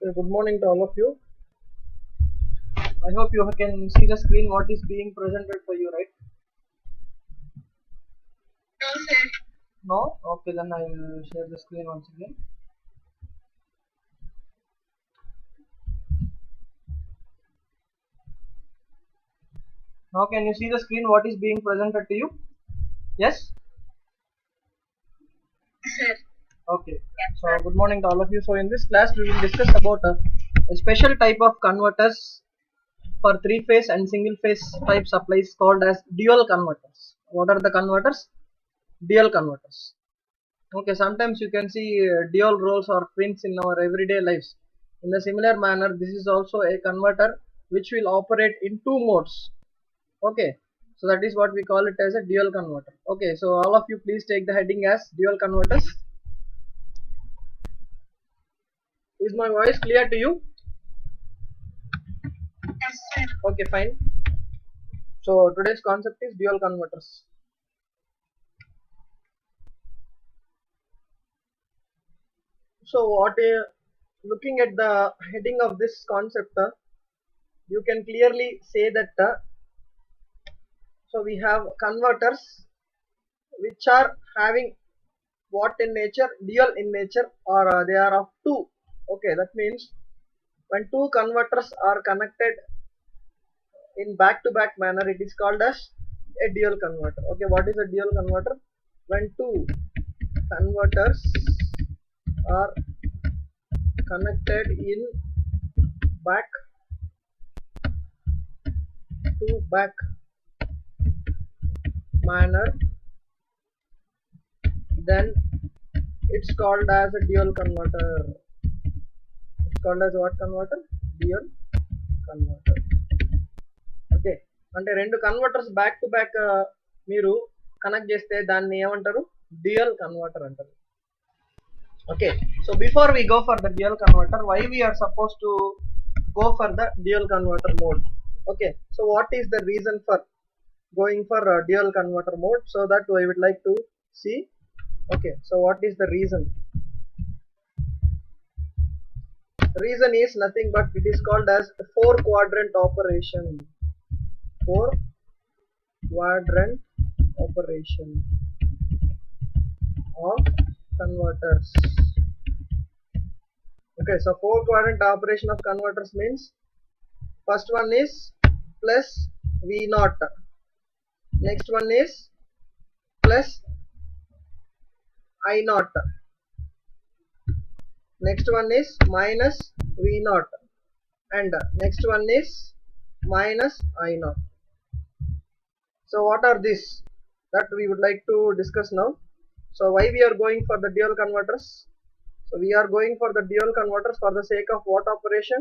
Okay, good morning to all of you. I hope you can see the screen what is being presented for you, right? No, sir. No? Okay, then I will share the screen once again. Now can you see the screen what is being presented to you? Yes? Sir. Okay. So good morning to all of you. So in this class we will discuss about a special type of converters for three-phase and single-phase type supplies called as dual converters. What are the converters? Dual converters. Okay, sometimes you can see dual roles or twins in our everyday lives. In a similar manner, this is also a converter which will operate in two modes. Okay, so that is what we call it as a dual converter. Okay, so all of you please take the heading as dual converters. Is my voice clear to you? Yes, sir. Okay, fine. So today's concept is dual converters. So looking at the heading of this concept, you can clearly say that so we have converters which are having what in nature, dual in nature, or they are of two. Okay, that means when two converters are connected in back to back manner, it is called as a dual converter. Okay, what is a dual converter? When two converters are connected in back to back manner, then it's called as a dual converter. It's called as what converter? Dual converter. Okay, అంటే రెండు converters back to back మీరు connect చేస్తే దాన్ని ఏమంటారు? Dual converter అంటారు. Okay, so before we go for the dual converter, why we are suppose to go for the dual converter mode? Okay, so what is the reason for going for dual converter mode? So that I would like to see. Okay, so what is the reason? Reason is nothing but it is called as four quadrant operation. Four quadrant operation of converters. Okay, so four quadrant operation of converters means first one is plus V naught, next one is plus I naught, next one is minus V naught, and next one is minus I naught. So what are these that we would like to discuss now? So why we are going for the dual converters? So we are going for the dual converters for the sake of what operation?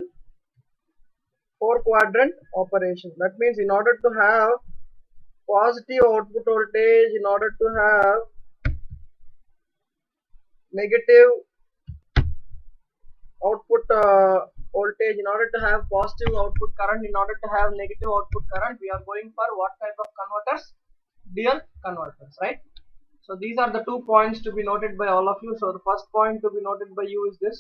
Four quadrant operation. That means in order to have positive output voltage, in order to have negative output voltage, in order to have positive output current, in order to have negative output current, we are going for what type of converters? Dual converters, right? So these are the 2 points to be noted by all of you. So the first point to be noted by you is this.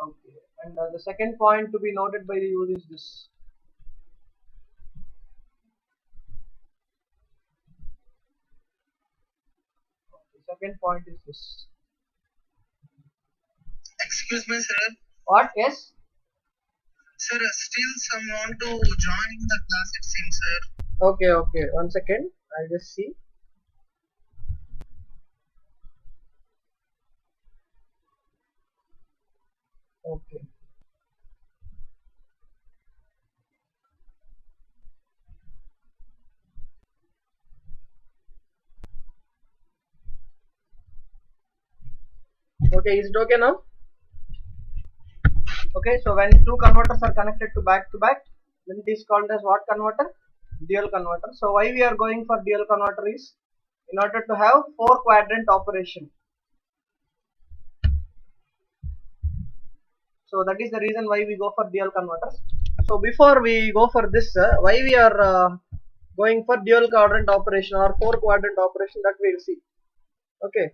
Okay, and the second point to be noted by you is this. Okay, second point is this. Excuse me, sir. What? Yes? Sir, still some want to join in the class, it seems, sir. Okay, okay, 1 second, I'll just see. Okay, okay, is it okay now? Okay, so when two converters are connected to back, then it is called as what converter? Dual converter. So why we are going for dual converter is in order to have four quadrant operation. So that is the reason why we go for dual converters. So before we go for this, why we are going for dual quadrant operation or four quadrant operation, that we will see. Okay,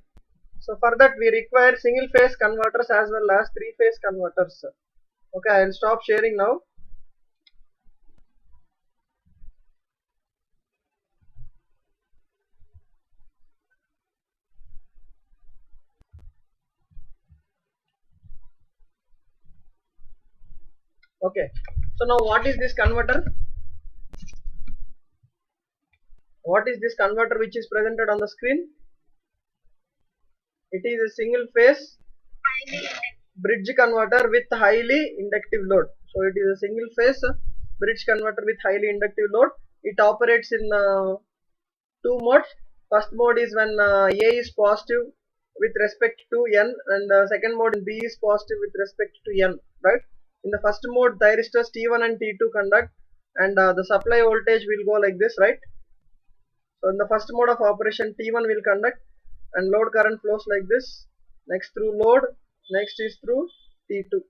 So for that we require single phase converters as well as three phase converters. Okay, I will stop sharing now. Okay, so now what is this converter? What is this converter which is presented on the screen? It is a single phase bridge converter with highly inductive load. So it is a single phase bridge converter with highly inductive load. It operates in two modes. First mode is when A is positive with respect to N, and second mode in B is positive with respect to N, right? In the first mode, thyristors T1 and T2 conduct, and the supply voltage will go like this, right? So in the first mode of operation, T1 will conduct and load current flows like this. Next through load, next is through T2.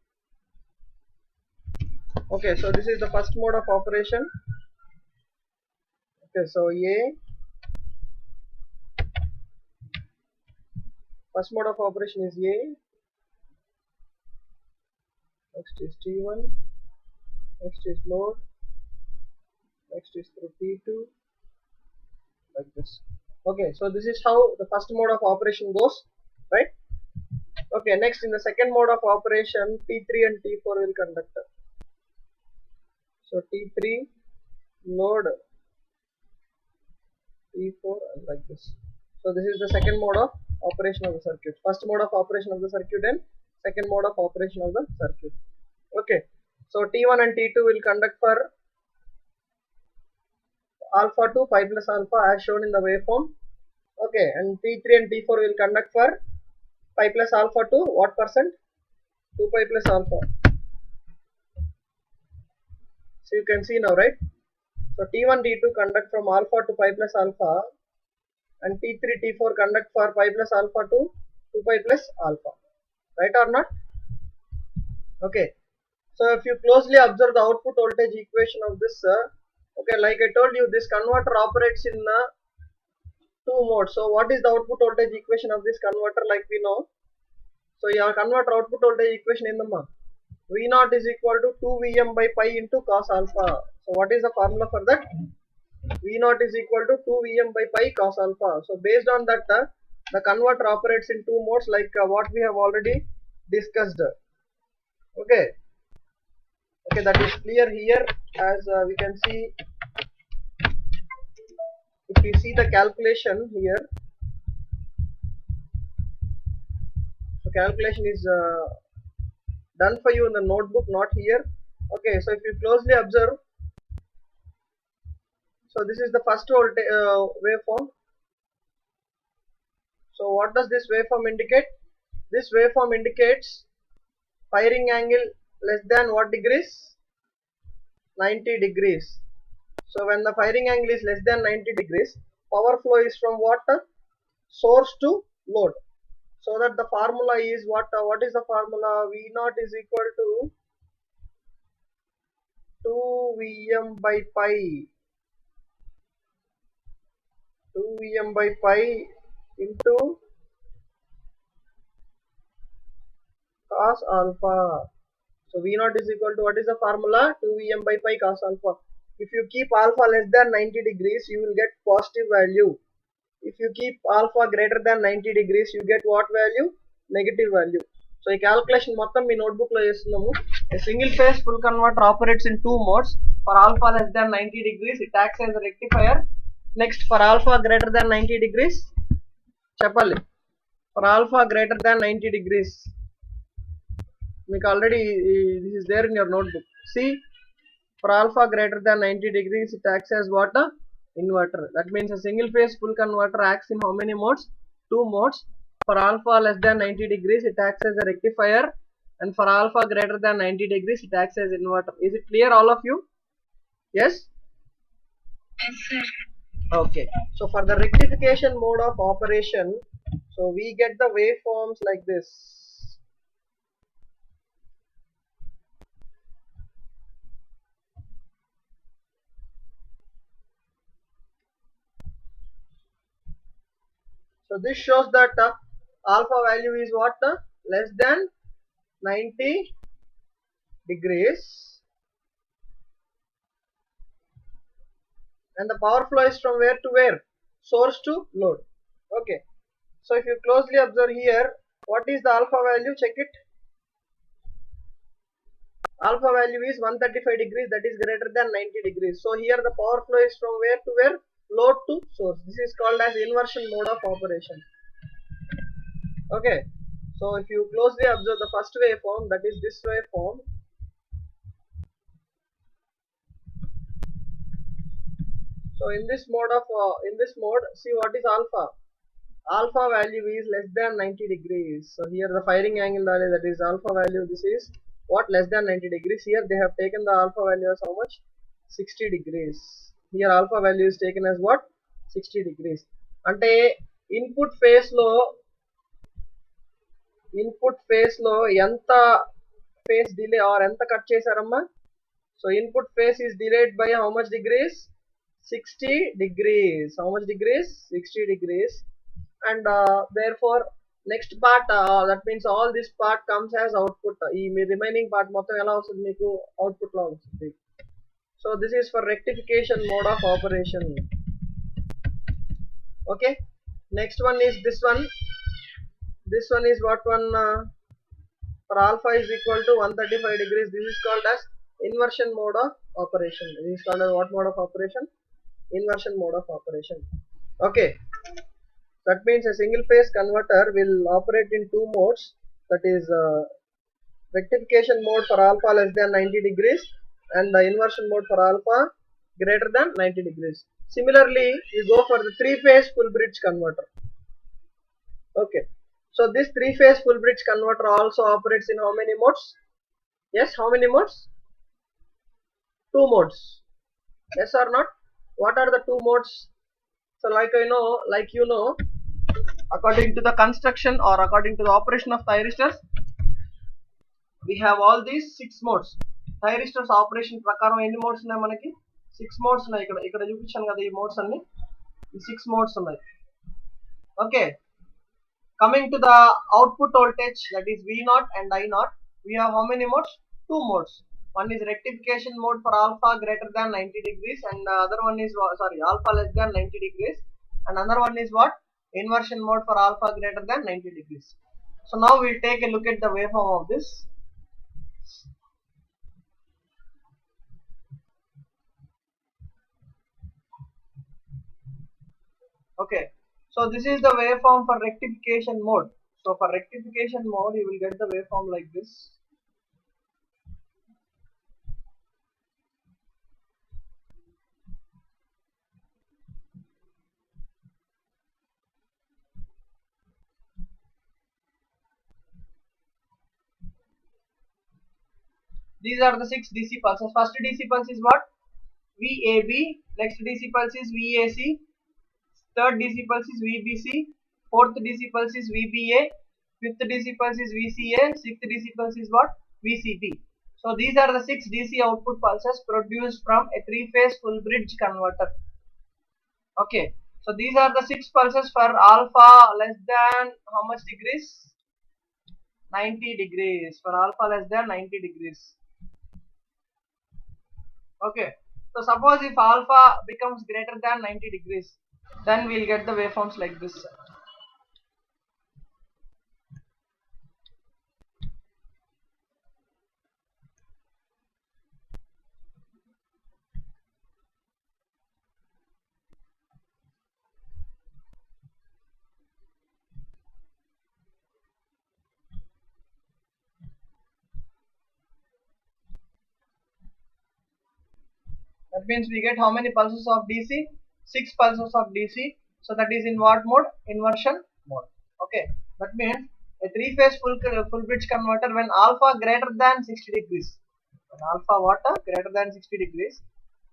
Okay, so this is the first mode of operation. Okay, so first mode of operation is A. Next is T1. Next is load. Next is through T2. Like this. Okay, so this is how the first mode of operation goes, right? Okay, next in the second mode of operation, T3 and T4 will conduct. So T3 load, T4 and like this. So this is the second mode of operation of the circuit. First mode of operation of the circuit and second mode of operation of the circuit. Okay, so T1 and T2 will conduct for alpha to pi plus alpha as shown in the waveform. Okay, and T3 and T4 will conduct for pi plus alpha to what percent? 2 pi plus alpha. So you can see now, right? So T1, T2 conduct from alpha to pi plus alpha, and T3, T4 conduct for pi plus alpha to 2 pi plus alpha, right or not? Okay. So if you closely observe the output voltage equation of this, okay, like I told you, this converter operates in two modes. So what is the output voltage equation of this converter? Like we know. So your converter output voltage equation in the V0 is equal to 2 Vm by pi into cos alpha. So what is the formula for that? V0 is equal to 2 Vm by pi cos alpha. So based on that, the converter operates in two modes like what we have already discussed. Okay. Okay, that is clear here as we can see. If you see the calculation here, so calculation is done for you in the notebook, not here. Okay, so if you closely observe, so this is the first waveform. So what does this waveform indicate? This waveform indicates firing angle less than what degrees? 90 degrees. So when the firing angle is less than 90 degrees, power flow is from what? Source to load. So that the formula is what? What is the formula? V0 is equal to 2 Vm by pi. 2 Vm by pi into cos alpha. So V0 is equal to, what is the formula? 2 Vm by pi cos alpha. If you keep alpha less than 90 degrees, you will get positive value. If you keep alpha greater than 90 degrees, you get what value? Negative value. So ఈ calculation మొత్తం మీ notebook లో చేస్తున్నాము. A single phase full converter operates in two modes. For alpha less than 90 degrees, it acts as a rectifier. Next, for alpha greater than 90 degrees, చెప్పాలి. For alpha greater than 90 degrees, మీకు already this is there in your notebook. See, for alpha greater than 90 degrees, it acts as what? Inverter. That means a single phase full converter acts in how many modes? Two modes. For alpha less than 90 degrees, it acts as a rectifier, and for alpha greater than 90 degrees, it acts as inverter. Is it clear, all of you? Yes? Yes, sir. Okay. So for the rectification mode of operation, so we get the waveforms like this. So this shows that alpha value is what? Less than 90 degrees, and the power flow is from where to where? Source to load. Okay, so if you closely observe here, what is the alpha value? Check it. Alpha value is 135 degrees, that is greater than 90 degrees. So here the power flow is from where to where? Load to source. This is called as inversion mode of operation. Okay, so if you closely observe the first waveform, that is this waveform. So in this mode, see what is alpha. Alpha value is less than 90 degrees. So here the firing angle, that is alpha value. This is what? Less than 90 degrees. Here they have taken the alpha value as how much? 60 degrees. Here alpha value is taken as what? 60 degrees. అంటే input phase లో ఎంత phase delay or ఎంత cut చేశారమ్మా? So input phase is delayed by how much degrees? 60 degrees. How much degrees? 60 degrees. And therefore next part, that means all this part comes as output. ఈ remaining part మొత్తం ఎలా వస్తుంది మీకు? Output లో వస్తుంది. So this is for rectification mode of operation. Okay, next one is this one. This one is what one? For alpha is equal to 135 degrees. This is called as inversion mode of operation. This is called as what mode of operation? Inversion mode of operation. Okay, that means a single phase converter will operate in two modes, that is rectification mode for alpha less than 90 degrees and the inversion mode for alpha greater than 90 degrees. Similarly, we go for the three phase full bridge converter. Okay, so this three phase full bridge converter also operates in how many modes? Yes, how many modes? Two modes. Yes or not? What are the two modes? So like you know, according to the construction or according to the operation of thyristors, we have all these 6 modes. Thyristors operation ప్రకారం ఎన్ని modes ఉన్నాయి మనకి? 6 modes ఉన్నాయి. ఇక్కడ చూపించాను కదా ఈ modes అన్ని. ఈ 6 మోడ్స్ ఉన్నాయి. Okay, coming to the output voltage, that is V0 and I0, we have how many modes? 2 modes. One is rectification mode for alpha greater than 90 degrees and the other one is alpha less than 90 degrees, and another one is what? Inversion mode for alpha greater than 90 degrees. So now we'll take a look at the waveform of this. Okay, so this is the waveform for rectification mode. So for rectification mode, you will get the waveform like this. These are the 6 DC pulses. First DC pulse is what? VAB. Next DC pulse is VAC. Third DC pulse is VBC. Fourth DC pulse is VBA. Fifth DC pulse is VCA. Sixth DC pulse is what? VCB. So these are the 6 DC output pulses produced from a 3-phase full bridge converter. Okay, so these are the 6 pulses for alpha less than how much degrees? 90 degrees. For alpha less than 90 degrees. Okay, so suppose if alpha becomes greater than 90 degrees, then we'll get the waveforms like this. That means we get how many pulses of DC? 6 pulses of DC. So that is in what mode? Inversion mode. Okay, that means a 3-phase full bridge converter when alpha greater than 60 degrees. When alpha what? Greater than 60 degrees.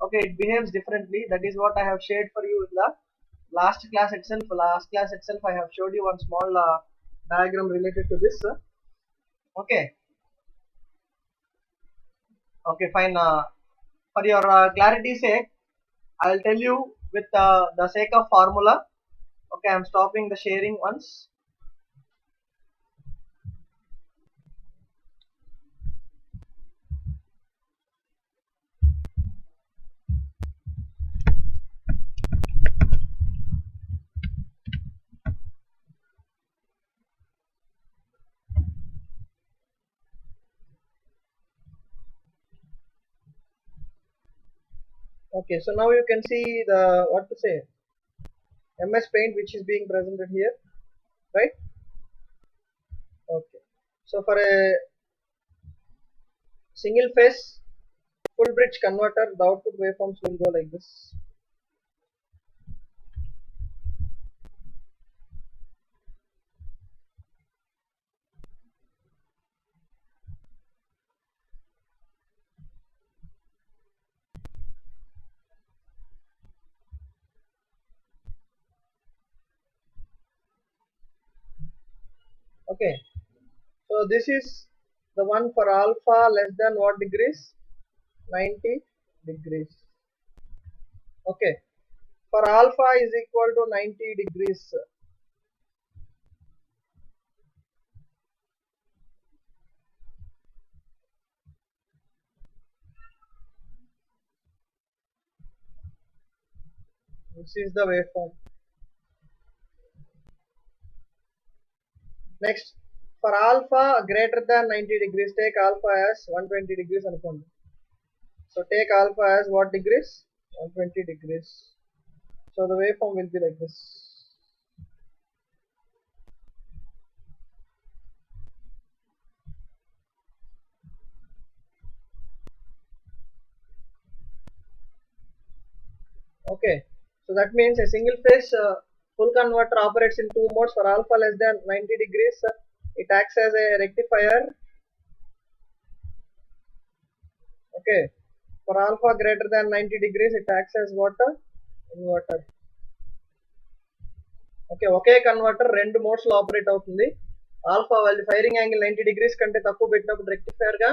Okay, it behaves differently. That is what I have shared for you in the last class itself. Last class itself I have showed you one small diagram related to this. Okay. Okay, fine. For your clarity's sake, I will tell you with the sake of formula. Okay, I am stopping the sharing once. Okay, so now you can see the what to say MS Paint which is being presented here, right? Okay, so for a single phase full bridge converter, the output waveforms will go like this. Okay, so this is the one for alpha less than what degrees? 90 degrees. Okay, for alpha is equal to 90 degrees. This is the waveform. Next, for alpha greater than 90 degrees, take alpha as 120 degrees అనుకోండి. So take alpha as what degrees? 120 degrees. So the waveform will be like this. Okay, so that means a single phase full converter operates in two modes. For alpha less than 90 degrees, it acts as a rectifier. Okay, for alpha greater than 90 degrees, it acts as what? Inverter. Okay, okay converter రెండు modes లో operate అవుతుంది. Alpha value firing angle 90 degrees కంటే తక్కువ పెట్టినప్పుడు rectifier గా,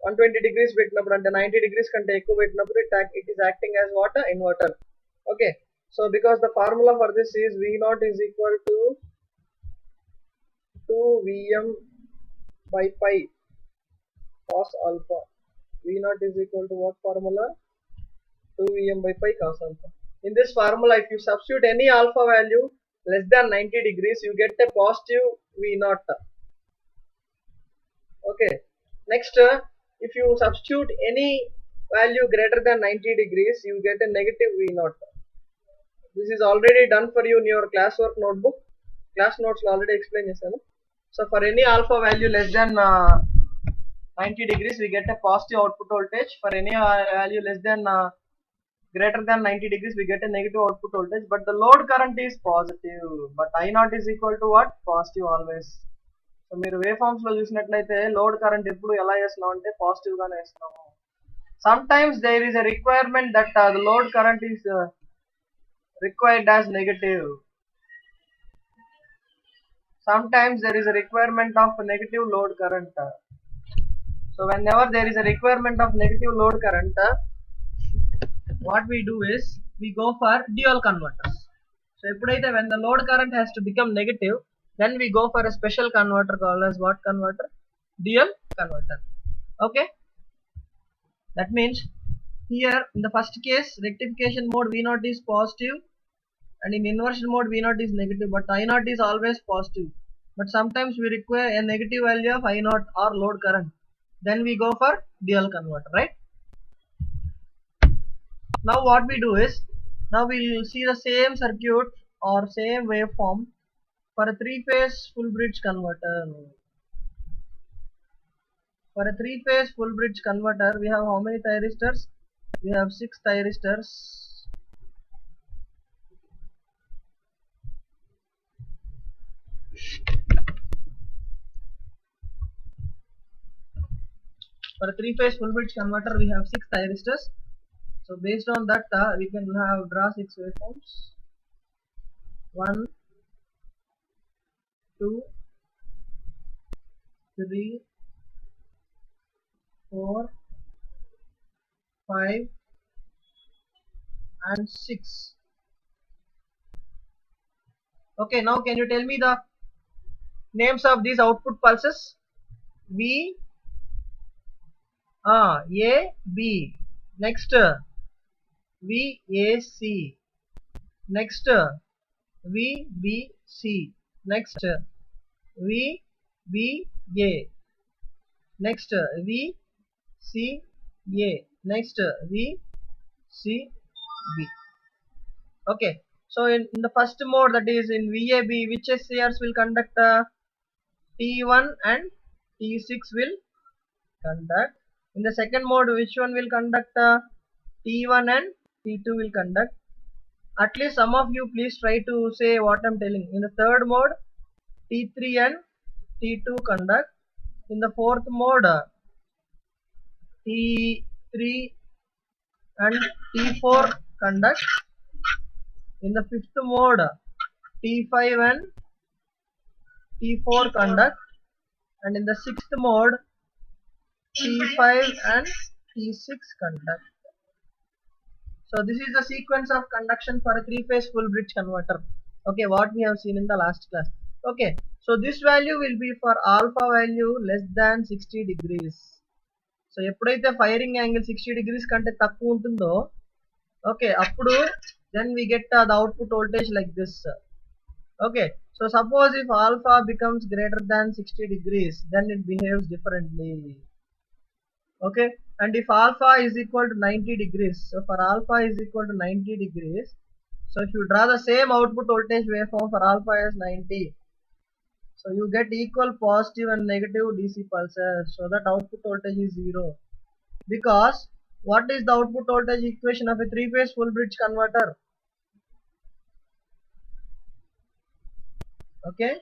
120 degrees పెట్టినప్పుడు అంటే 90 degrees కంటే ఎక్కువ పెట్టినప్పుడు it is acting as what? Inverter. Okay, so because the formula for this is V0 is equal to 2Vm by pi cos alpha. V0 is equal to what formula? 2Vm by pi cos alpha. In this formula, if you substitute any alpha value less than 90 degrees, you get a positive V0. Okay, next, if you substitute any value greater than 90 degrees, you get a negative V0. This is already done for you in your classwork notebook. Class notes already explained chesanu. So for any alpha value less than 90 degrees, we get a positive output voltage. For any value less than greater than 90 degrees, we get a negative output voltage, but the load current is positive. But I0 is equal to what? Positive always. So మీరు wave forms లో చూసినట్లయితే load current ఎప్పుడు ఎలా వేస్తున్నాం అంటే positive గానే వేస్తున్నాము. Sometimes there is a requirement that the load current is required as negative. Sometimes there is a requirement of negative load current. So whenever there is a requirement of negative load current, what we do is we go for dual converters. So when the load current has to become negative, then we go for a special converter called as what converter? Dual converter. Okay, that means here in the first case rectification mode V0 is positive, and in inversion mode V0 is negative, but I0 is always positive. But sometimes we require a negative value of I0 or load current, then we go for dual converter, right? Now what we do is, now we will see the same circuit or same waveform for a three-phase full bridge converter. For a three-phase full bridge converter, we have how many thyristors? We have 6 thyristors. For a three-phase full bridge converter, we have 6 thyristors. So based on that, we can draw 6 waveforms. 1, 2, 3, 4, 5, and 6. Okay, now can you tell me the names of these output pulses? V, A, B. Next, V, A, C. Next, V, B, C. Next, V, B, A. Next, V, C, A. Next, V, CB. Okay, so in the first mode, that is in VAB, which SCRs will conduct? T1 and T6 will conduct. In the second mode, which one will conduct? T1 and T2 will conduct. At least some of you please try to say what I'm telling. In the third mode, T3 and T2 conduct. In the fourth mode, T3 and T4 conduct. In the fifth mode, T5 and T4 conduct. And in the sixth mode, T5 and T6 conduct. So this is the sequence of conduction for a three-phase full bridge converter. Okay, what we have seen in the last class. Okay, so this value will be for alpha value less than 60 degrees. So ఎప్పుడైతే firing angle 60 degrees కంటే తక్కువ ఉంటుందో, okay, అప్పుడు then we get the output voltage like this. Okay, so suppose if alpha becomes greater than 60 degrees, then it behaves differently. Okay, and if alpha is equal to 90 degrees, so for alpha is equal to 90 degrees, so if you draw the same output voltage waveform for alpha as 90, so you get equal positive and negative DC pulses, so that output voltage is 0. Because what is the output voltage equation of a three-phase full bridge converter? Okay,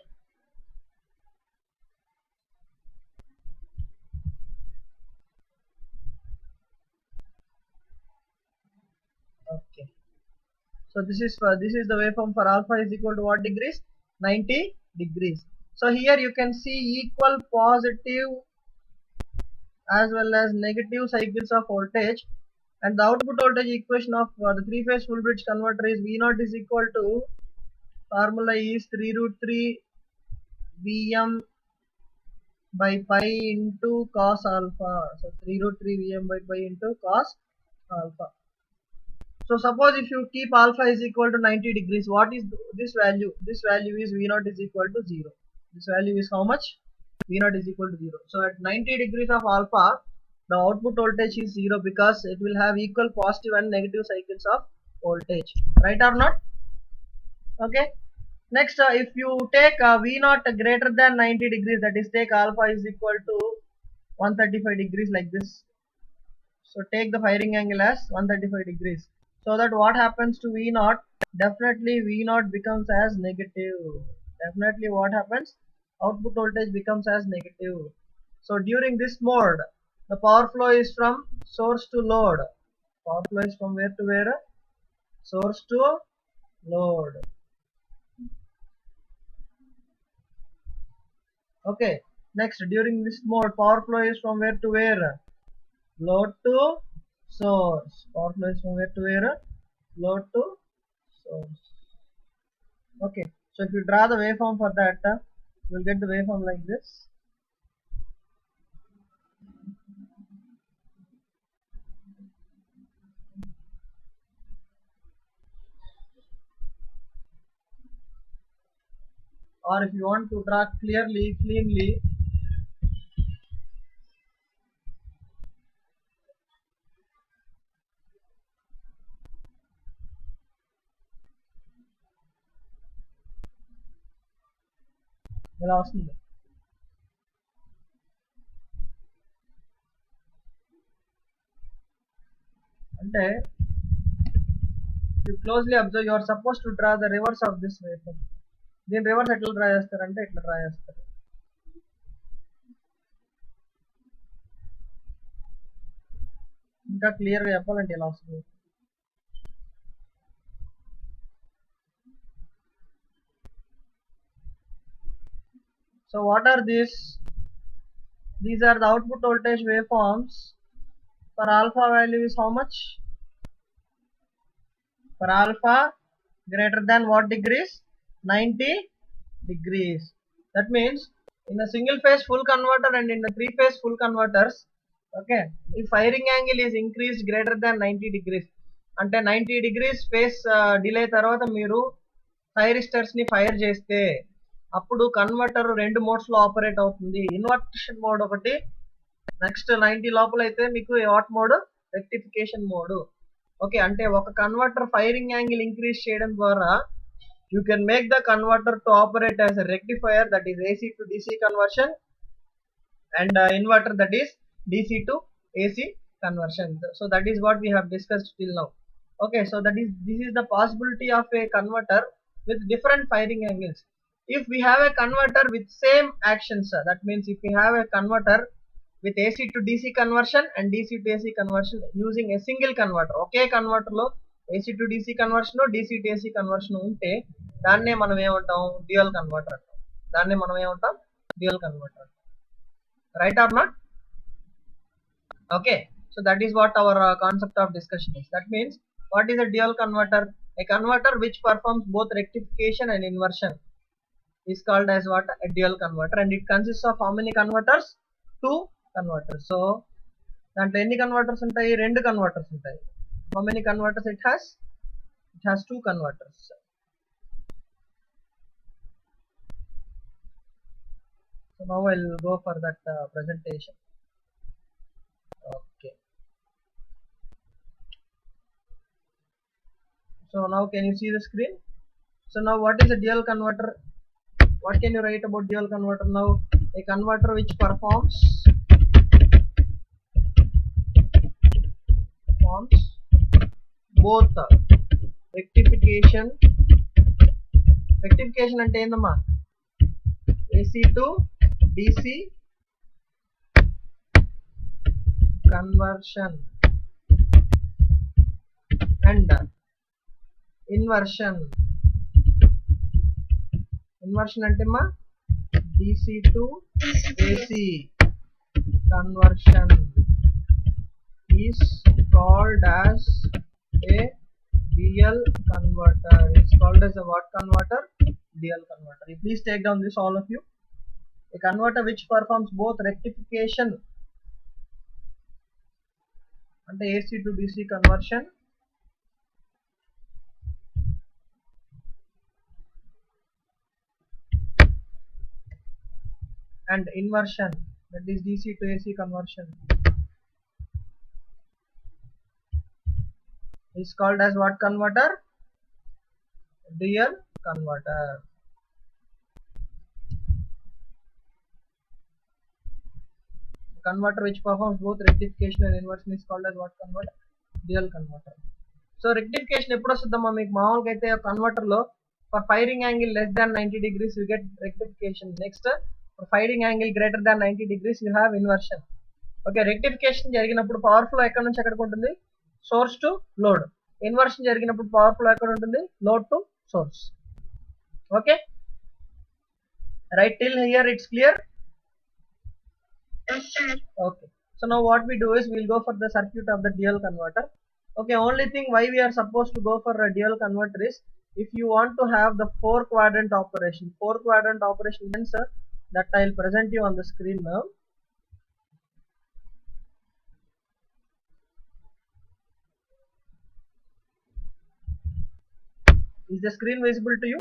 okay, so this is the waveform for alpha is equal to what degrees? 90 degrees. So here you can see equal positive as well as negative cycles of voltage, and the output voltage equation of the three-phase full bridge converter is V0 is equal to, formula is 3√3 Vm by pi into cos alpha. So 3√3 Vm by pi into cos alpha. So suppose if you keep alpha is equal to 90 degrees, what is this value? This value is V0 is equal to 0. This value is how much? V0 is equal to 0. So at 90 degrees of alpha, the output voltage is 0 because it will have equal positive and negative cycles of voltage. Right or not? Okay. Next, if you take V0 greater than 90 degrees, that is take alpha is equal to 135 degrees like this. So take the firing angle as 135 degrees. So that what happens to V0? Definitely V0 becomes as negative. Definitely what happens? Output voltage becomes as negative. So during this mode, the power flow is from source to load. Power flow is from where to where? Source to load. Okay. Next, during this mode, power flow is from where to where? Load to source. Power flow is from where to where? Load to source. Okay. So if you draw the waveform for that, you will get the waveform like this. Or if you want to draw cleanly, ఇలా వస్తుంది. అంటే you closely observe, you are supposed to draw the reverse of this waveform. దీని reverse ఎట్లా draw చేస్తారంటే ఇట్లా draw చేస్తారు. ఇంకా క్లియర్గా చెప్పాలంటే ఇలా వస్తుంది. So what are these? These are the output voltage waveforms. For alpha value is how much? For alpha greater than what degrees? 90 degrees. That means in a single phase full converter and in the three phase full converters, okay, if firing angle is increased greater than 90 degrees, అంటే 90 degrees phase delay తర్వాత మీరు thyristors ని fire చేస్తే అప్పుడు converter రెండు modes లో operate అవుతుంది. Inversion mode ఒకటి, నెక్స్ట్ 90 లోపల అయితే మీకు what mode? Rectification mode. Okay, అంటే ఒక కన్వర్టర్ ఫైరింగ్ యాంగిల్ ఇంక్రీజ్ చేయడం ద్వారా you can make the converter to operate as a rectifier, that is AC to DC conversion, and inverter, that is DC to AC conversion. So that is what we have discussed till now. Okay, so this is the possibility of a converter with different firing angles. If we have a converter with same actions, that means if we have a converter with AC to DC conversion and DC to AC conversion using a single converter, okay converter లో AC to DC conversion, DC to AC conversion ఉంటే దాన్నే మనం ఏమంటాం, dual converter అంటాం. దాన్నే మనం ఏమంటాం, dual converter. Right or not? Okay, so that is what our concept of discussion is. That means what is a dual converter? A converter which performs both rectification and inversion is called as what? A dual converter, and it consists of how many converters? 2 converters. So దాంట్లో ఎన్ని converters ఉంటాయి? 2 converters ఉంటాయి. How many converters it has? It has 2 converters. So now I'll go for that presentation. Okay. So now can you see the screen? So now what is a dual converter? What can you write about dual converter now? A converter which performs both rectification అంటే ఏందమ్మా? AC to DC conversion and inversion. Inversion అంటే మా DC to AC conversion is called as a dual converter. It's called as a what converter? Dual converter. You please take down this, all of you. A converter which performs both rectification and AC to DC conversion and inversion, that is DC to AC conversion, is called as what converter? Dual converter. Converter which performs both rectification and inversion is called as what converter? Dual converter. So rectification ఎప్పుడు వస్తుందమ్మా మీకు? మామూలుగా అయితే converter లో for firing angle less than 90 degrees you get rectification. Next, for firing angle greater than 90 degrees you have inversion. Okay, rectification జరిగినప్పుడు power flow ఎక్కడ నుంచి ఎక్కడికి ఉంటుంది? Source to load. ఇన్వర్షన్ జరిగినప్పుడు పవర్ ఫ్లో ఎక్కడ ఉంటుంది? Load to source. Okay, right till here it's clear? Yes, sir. Okay, so now what we do is we'll go for the circuit of the dual converter. Okay, only thing why we are supposed to go for a dual converter is if you want to have the 4 quadrant operation. 4 quadrant operation means that I'll present you on the screen now. Is the screen visible to you?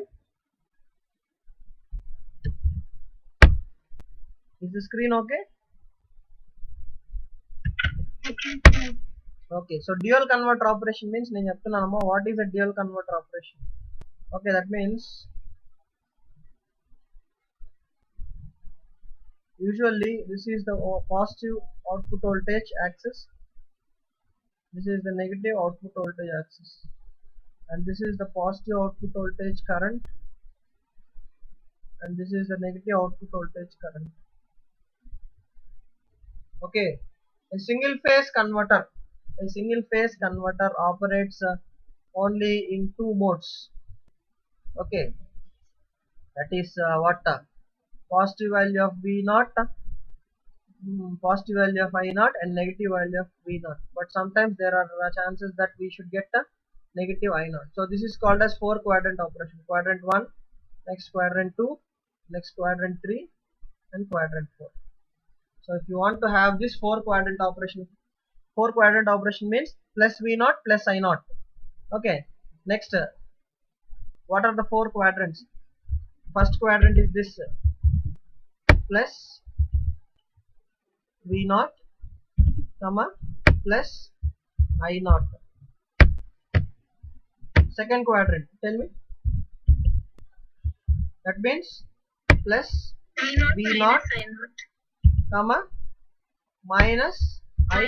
Is the screen okay? Okay, so dual converter operation means నేను చెప్తున్నానమ్మా, what is a dual converter operation? Okay, that means usually this is the positive output voltage axis, this is the negative output voltage axis, and this is the positive output voltage current, and this is the negative output voltage current. Okay, a single phase converter operates only in 2 modes. Okay, that is what? Positive value of V0, positive value of I0 and negative value of V0. But sometimes there are chances that we should get a negative I0. So this is called as 4 quadrant operation. Quadrant 1, next quadrant 2, next quadrant 3 and quadrant 4. So if you want to have this 4 quadrant operation means plus V0 plus I0. Okay, next what are the 4 quadrants? First quadrant is this plus V0 comma plus I0. second quadrant, tell me. That means plus V naught, comma, minus I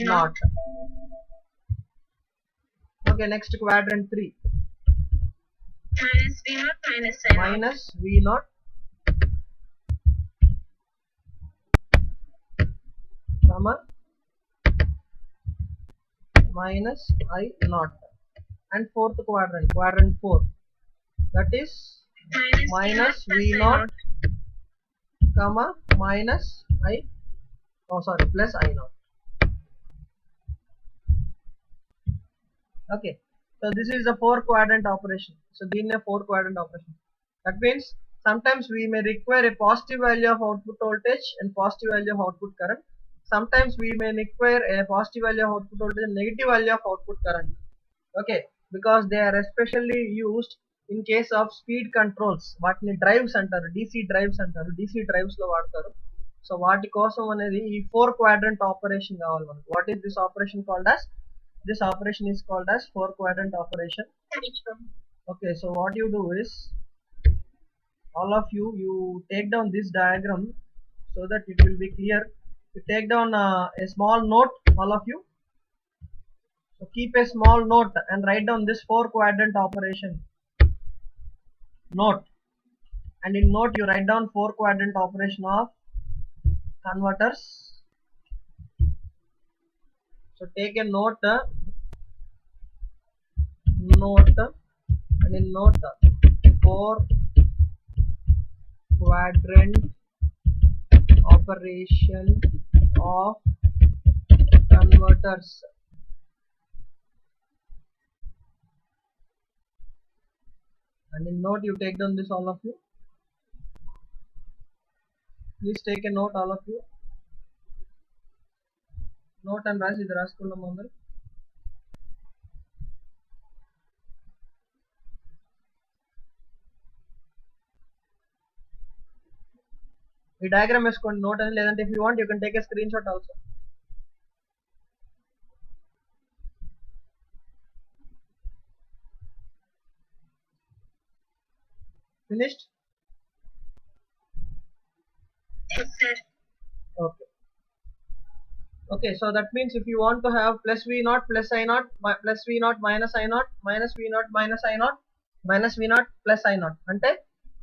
naught. Okay, next quadrant 3. Minus V naught, comma, minus I naught. And fourth quadrant, quadrant 4. That is minus V naught, comma, minus I, plus I naught. Okay, so this is a 4 quadrant operation. So this is a 4 quadrant operation. That means sometimes we may require a positive value of output voltage and positive value of output current. Sometimes we may require a positive value of output voltage and negative value of output current. Okay, because they are especially used in case of speed controls. వాటిని drives అంటారు, DC drives అంటారు, DC drives లో వాడతారు. So వాటి కోసం అనేది ఈ 4 quadrant operation కావాలి మనకు. What is this operation called as? This operation is called as 4 quadrant operation. Okay, so what you do is, all of you take down this diagram so that it will be clear. You take down a small note, all of you. So keep a small note and write down this 4 quadrant operation note, and in note you write down 4 quadrant operation of converters. So take a note, and in note 4 quadrant operation of converters. And in note you take down this, all of you. Please take a note, all of you. Note and రాసి ఇది రాసుకున్నాం అందరూ. ఈ diagram వేసుకోండి note అని, లేదంటే if you want you can take a screenshot also. Finished? Yes, sir. Okay. Okay, so that means if you want to have plus V naught plus I naught, plus V naught minus I naught, minus V naught minus I naught, minus V naught plus I naught, అంటే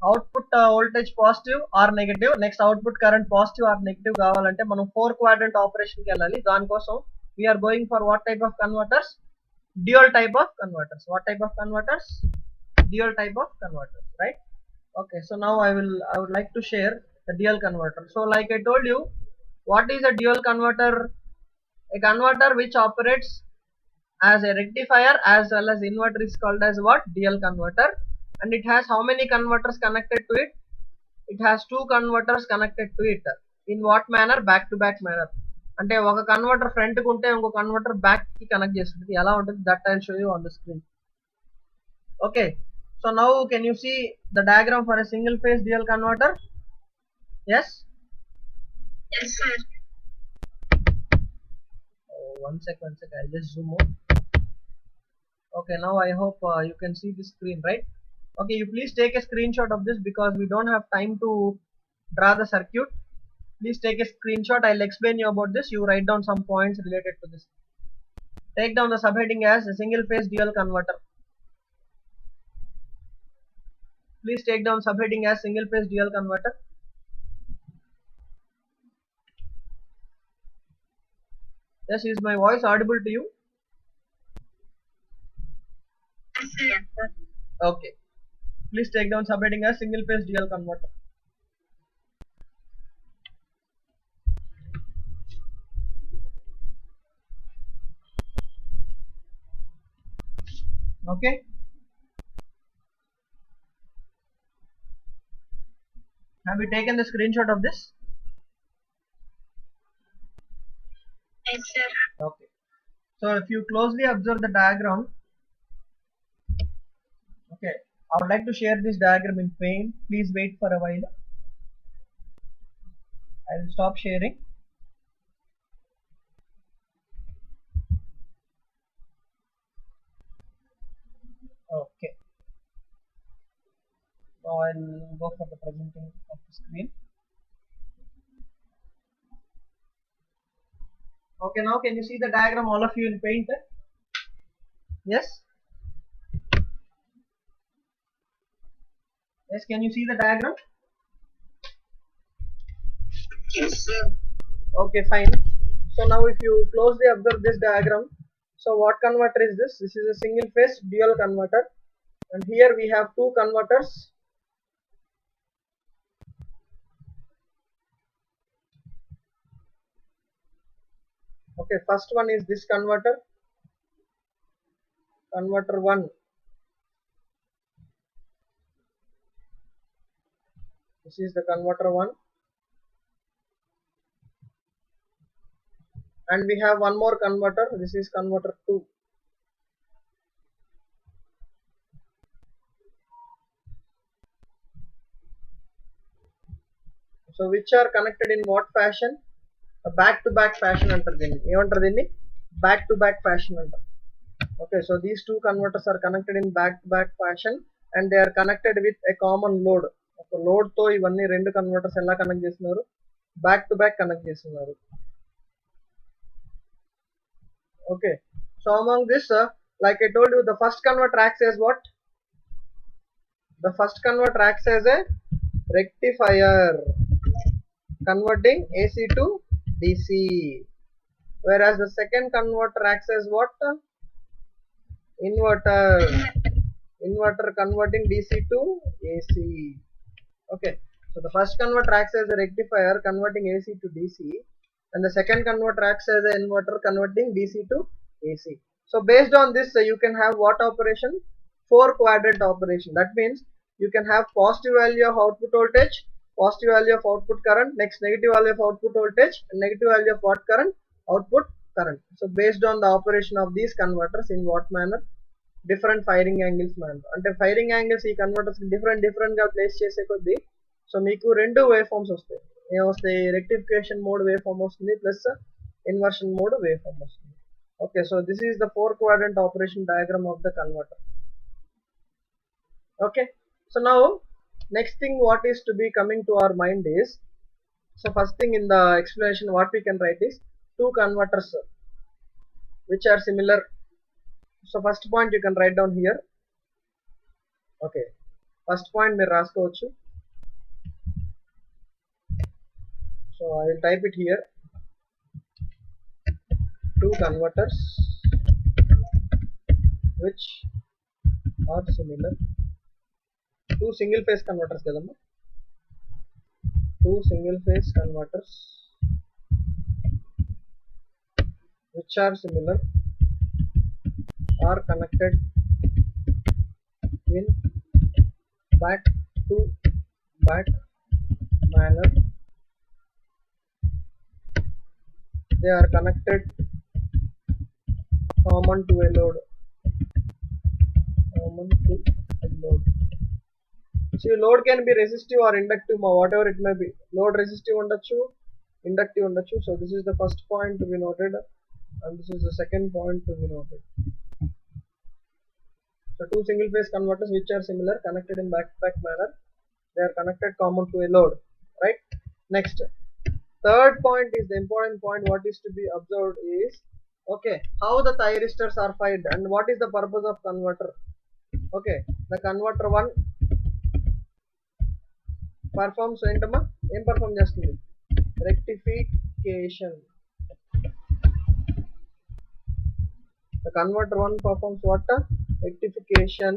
output voltage positive or negative, next output current positive or negative కావాలంటే మనం 4 quadrant ఆపరేషన్కి వెళ్ళాలి. దానికోసం we are going for what type of converters? Dual type of converters. What type of converters? Dual type of converters, right? Okay, so now I would like to share the dual converter. So like I told you, what is a dual converter? A converter which operates as a rectifier as well as inverter is called as what? Dual converter. And it has how many converters connected to it? It has 2 converters connected to it. In what manner? Back to back manner. అంటే ఒక converter front కు ఉంటే ఇంకో converter back కి connect చేస్తుంది. ఎలా ఉంటుంది? That I will show you on the screen. Okay, so now can you see the diagram for a single phase dual converter? Yes? Yes, sir. Oh, one sec, I'll just zoom out. Okay, now I hope you can see the screen, right? Okay, you please take a screenshot of this because we don't have time to draw the circuit. Please take a screenshot. I'll explain you about this. You write down some points related to this. Take down the subheading as a single phase dual converter. Please take down subheading as single phase dual converter. Yes, is my voice audible to you? Yes, sir. Okay. Please take down subheading as single phase dual converter. Okay. Have you taken the screenshot of this? Yes, sir. Okay. So if you closely observe the diagram, okay, I would like to share this diagram in Paint. Please wait for a while. I will stop sharing. Okay, now I'll go for the presenting of the screen. Okay, now can you see the diagram, all of you, in Paint? Yes? Yes, can you see the diagram? Yes, sir. Okay, fine. So now if you closely observe this diagram, so what converter is this? This is a single phase dual converter, and here we have two converters. Okay, first one is this converter, converter 1. This is the converter 1, and we have one more converter. This is converter 2. So which are connected in what fashion? A back-to-back fashion antaru దీన్ని. ఏమంటారు దీన్ని? Back-to-back fashion అంటారు. Okay, so these two converters are connected in back-to-back fashion, and they are connected with a common load. ఒక load తో ఇవన్నీ రెండు converters ఎలా connect చేస్తున్నారు? బ్యాక్ టు బ్యాక్ కనెక్ట్ చేస్తున్నారు. Okay, so among this, like I told you, the first converter acts as what? The first converter acts as a rectifier, converting AC to DC, whereas the second converter acts as what? Inverter converting DC to AC. Okay, so the first converter acts as a rectifier converting AC to DC, and the second converter acts as an inverter converting DC to AC. So based on this, you can have what operation? 4-quadrant operation. That means you can have positive value of output voltage, positive value of output current, next negative value of output voltage, and negative value of what current? Output current. So based on the operation of these converters, in what manner? Different firing angles manner. అంటే firing angles ఈ converters different గా place చేసే కొద్దీ so మీకు రెండు wave forms వస్తాయి. ఏమొస్తాయి? Rectification mode wave form వస్తుంది, plus inversion mode wave form వస్తుంది. Okay, so this is the 4-quadrant operation diagram of the converter. Okay, so now next thing what is to be coming to our mind is, so first thing in the explanation what we can write is two converters which are similar. So first point you can write down here. Okay, first point మీరు రాసుకోవచ్చు. So I will type it here. Two converters which are similar. Two single phase converters kadamma. Two single phase converters which are similar are connected in back to back manner. They are connected common to a load. Common to a load. See, load can be resistive or inductive, whatever it may be. Load resistive undachu, inductive undachu. So this is the first point to be noted, and this is the second point to be noted. So two single phase converters which are similar, connected in back-to-back manner. They are connected common to a load, right? Next, third point is the important point. What is to be observed is, okay, how the thyristors are fired and what is the purpose of converter. Okay, the converter 1 performs ఏంటమ్మా ఏం perform చేస్తుంది? Rectification. The converter 1 performs what? Rectification.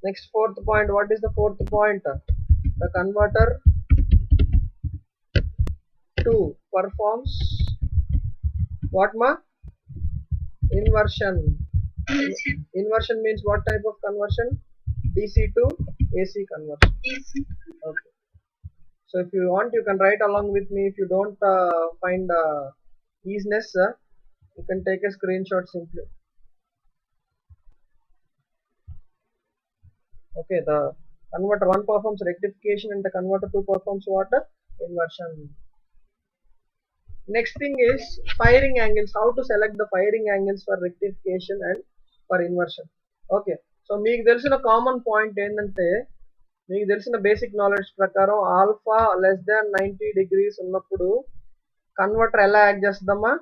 Next, fourth point. What is the fourth point? The converter 2 performs what ma? Inversion. Inversion means what type of conversion? DC to AC conversion. Okay. So if you want, you can write along with me. If you don't find easiness, you can take a screenshot simply. Okay, the converter 1 performs rectification and the converter 2 performs what? Inversion. Next thing is firing angles. How to select the firing angles for rectification and for inversion. Okay, so మీకు తెలిసిన common point ఏంటంటే, మీకు తెలిసిన basic knowledge ప్రకారం alpha less than 90 degrees ఉన్నప్పుడు converter ఎలా act చేస్తుందమ్మా?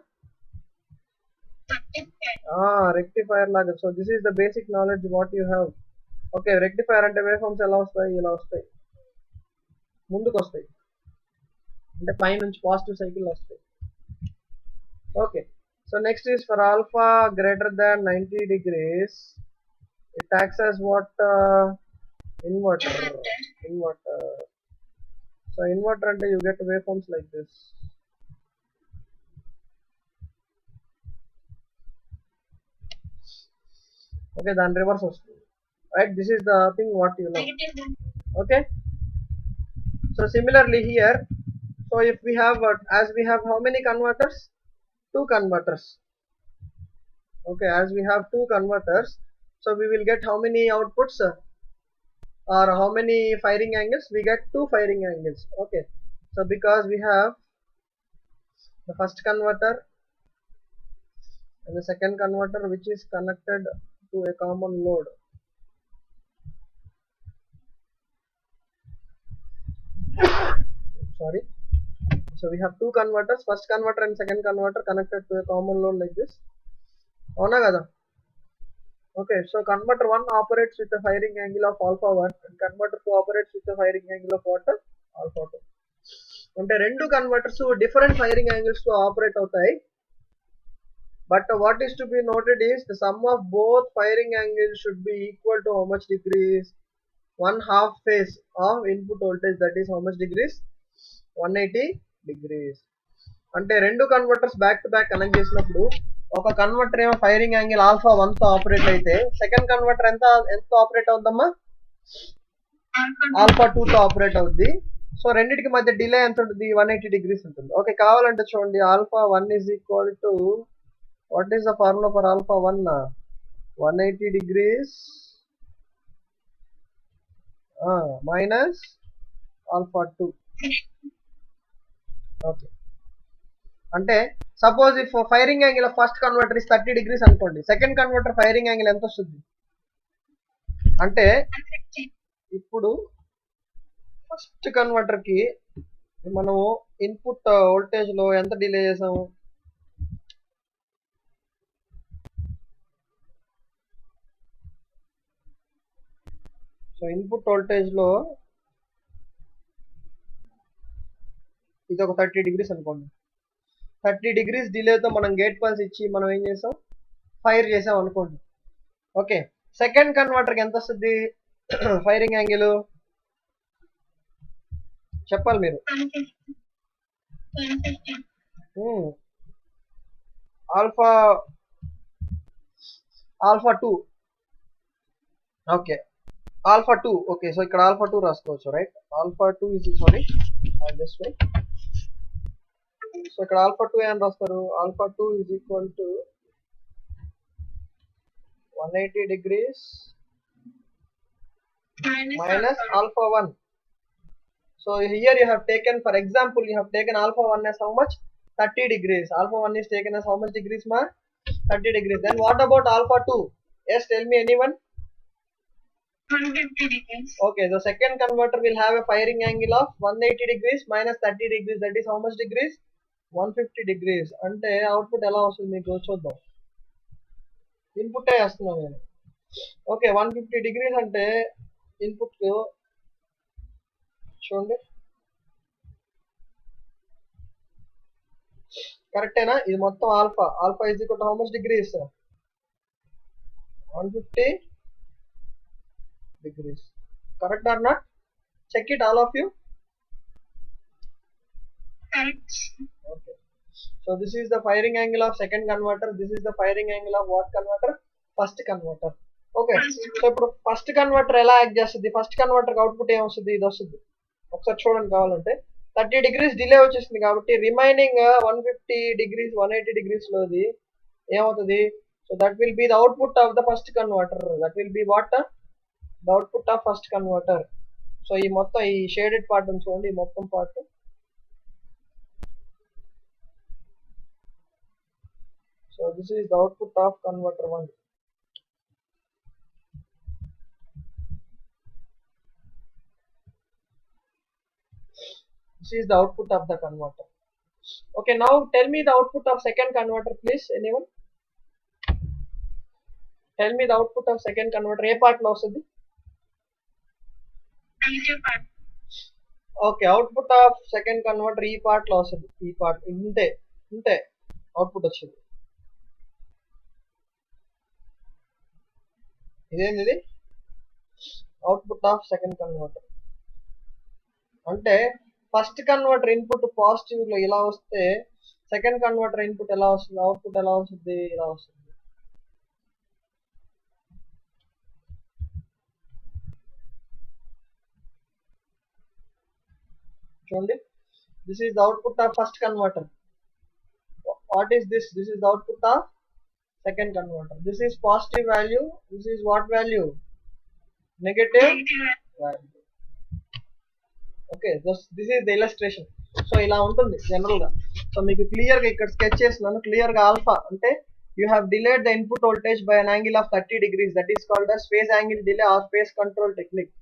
Rectifier లాగా. So this is the basic knowledge what you have. Okay, rectifier అంటే వేవ్ ఫార్మ్స్ ఎలా వస్తాయి? ఇలా వస్తాయి, ముందుకు వస్తాయి, అంటే పైనుంచి పాజిటివ్ సైకిల్ వస్తాయి. Okay, so next is for alpha greater than 90 degrees it acts as what? Inverter. So inverter అంటే you get waveforms like this. Okay, then reverse వస్తుంది, right? This is the thing what you know. Okay, so similarly here, so if we have as we have how many converters? 2 converters. Okay, as we have 2 converters, so we will get how many outputs or how many firing angles? We get 2 firing angles. Okay, so because we have the first converter and the second converter which is connected to a common load. Sorry, so we have 2 converters, first converter and second converter connected to a common load like this. Avuna kada? Okay, so converter 1 operates with a firing angle of alpha 1 and converter 2 operates with a firing angle of what? Alpha 2. అంటే రెండు converters different firing angles తో operate అవుతాయి. But what is to be noted is the sum of both firing angles should be equal to how much degrees? 1/2 phase of input voltage, that is how much degrees? 180 degrees. అంటే రెండు converters back to back connect చేసినప్పుడు ఒక converter ఏమో firing angle alpha 1 తో operate అయితే second converter ఎంత operate అవుద్దమ్మా? Alpha 2 తో operate అవుద్ది. సో రెండింటికి మధ్య డిలే ఎంత ఉంటుంది? 180 degrees ఉంటుంది. ఓకే, కావాలంటే చూడండి, alpha 1 is equal to what is the formula for alpha 1? 180 degrees minus alpha 2. Okay, అంటే suppose if firing angle of first converter is 30 degrees అనుకోండి, సెకండ్ కన్వర్టర్ ఫైరింగ్ యాంగిల్ ఎంత వస్తుంది అంటే, ఇప్పుడు ఫస్ట్ కన్వర్టర్ కి మనము ఇన్పుట్ వోల్టేజ్ లో ఎంత డిలే చేసాము? సో ఇన్పుట్ వోల్టేజ్ లో ఇది ఒక 30 degrees అనుకోండి. 30 degrees డిలేతో మనం గేట్ పల్స్ ఇచ్చి మనం ఏం చేసాం? ఫైర్ చేసాం అనుకోండి. ఓకే, సెకండ్ కన్వర్టర్కి ఎంత వస్తుంది ఫైరింగ్ యాంగిల్? చెప్పాలి మీరు. Alpha 2. Okay, alpha 2. Okay, so ఇక్కడ ఆల్ఫా 2 రాసుకోవచ్చు, right? Alpha 2 is sorry this way. So ఇక్కడ ఆల్ఫా 2 ఏం రాస్తారు? Alpha 2 is equal to 180 degrees minus alpha 1. So here you have taken, for example, you have taken alpha 1 as how much? 30 degrees. Alpha 1 is taken as how much degrees, ma? 30 degrees. Then what about alpha 2? Yes, tell me, anyone? 150 degrees. Okay, the second converter will have a firing angle of 180 degrees minus 30 degrees. That is how much degrees? 150 degrees. అంటే output ఎలా వస్తుంది మీకు చూద్దాం. Input వేస్తున్నాం నేను. Okay, 150 degrees అంటే input చూడండి, కరెక్టేనా? ఇది మొత్తం alpha. Alpha is equal to how much degrees? 150 degrees. Correct or not? Check it, all of you. Correct. Okay, so this is the firing angle of second converter. This is the firing angle of what converter? First converter. Okay, so ఇప్పుడు first converter ఎలా act చేస్తుంది? First converter output ఏం వస్తుంది? ఇది వస్తుంది. ఒకసారి చూడండి కావాలంటే. 30 degrees డిలే వచ్చేసింది కాబట్టి రిమైనింగ్ 150 degrees 180 degrees లోది ఏమవుతుంది? So that will be the output of the first converter. That will be what? The output of first converter. So ఈ మొత్తం ఈ షేడెడ్ పార్ట్ చూడండి, ఈ మొత్తం part. So this is the output of converter 1. This is the output of the converter. Okay, now tell me the output of second converter, please. Anyone? Tell me the output of second converter. A part లో వస్తుంది? Okay, output of second converter ఈ part లో వస్తుంది. ఈ part ఇంతే output వచ్చింది. ఇదేంది? Output of second converter. అంటే ఫస్ట్ కన్వర్టర్ ఇన్పుట్ పాజిటివ్ లో ఇలా వస్తే సెకండ్ కన్వర్టర్ ఇన్పుట్ ఎలా వస్తుంది? అవుట్పుట్ ఎలా వస్తుంది? ఇలా వస్తుంది. చూడండి, this is the output of first converter. What is this? This is the output of second converter. This is positive value. This is what value? Negative value. Okay, this is the illustration. So ఇలా ఉంటుంది general గా. So మీకు clear గా ఇక్కడ sketch చేస్తున్నాను. Clear గా alpha అంటే you have delayed the input voltage by an angle of 30 degrees. That is called as phase angle delay or phase control technique.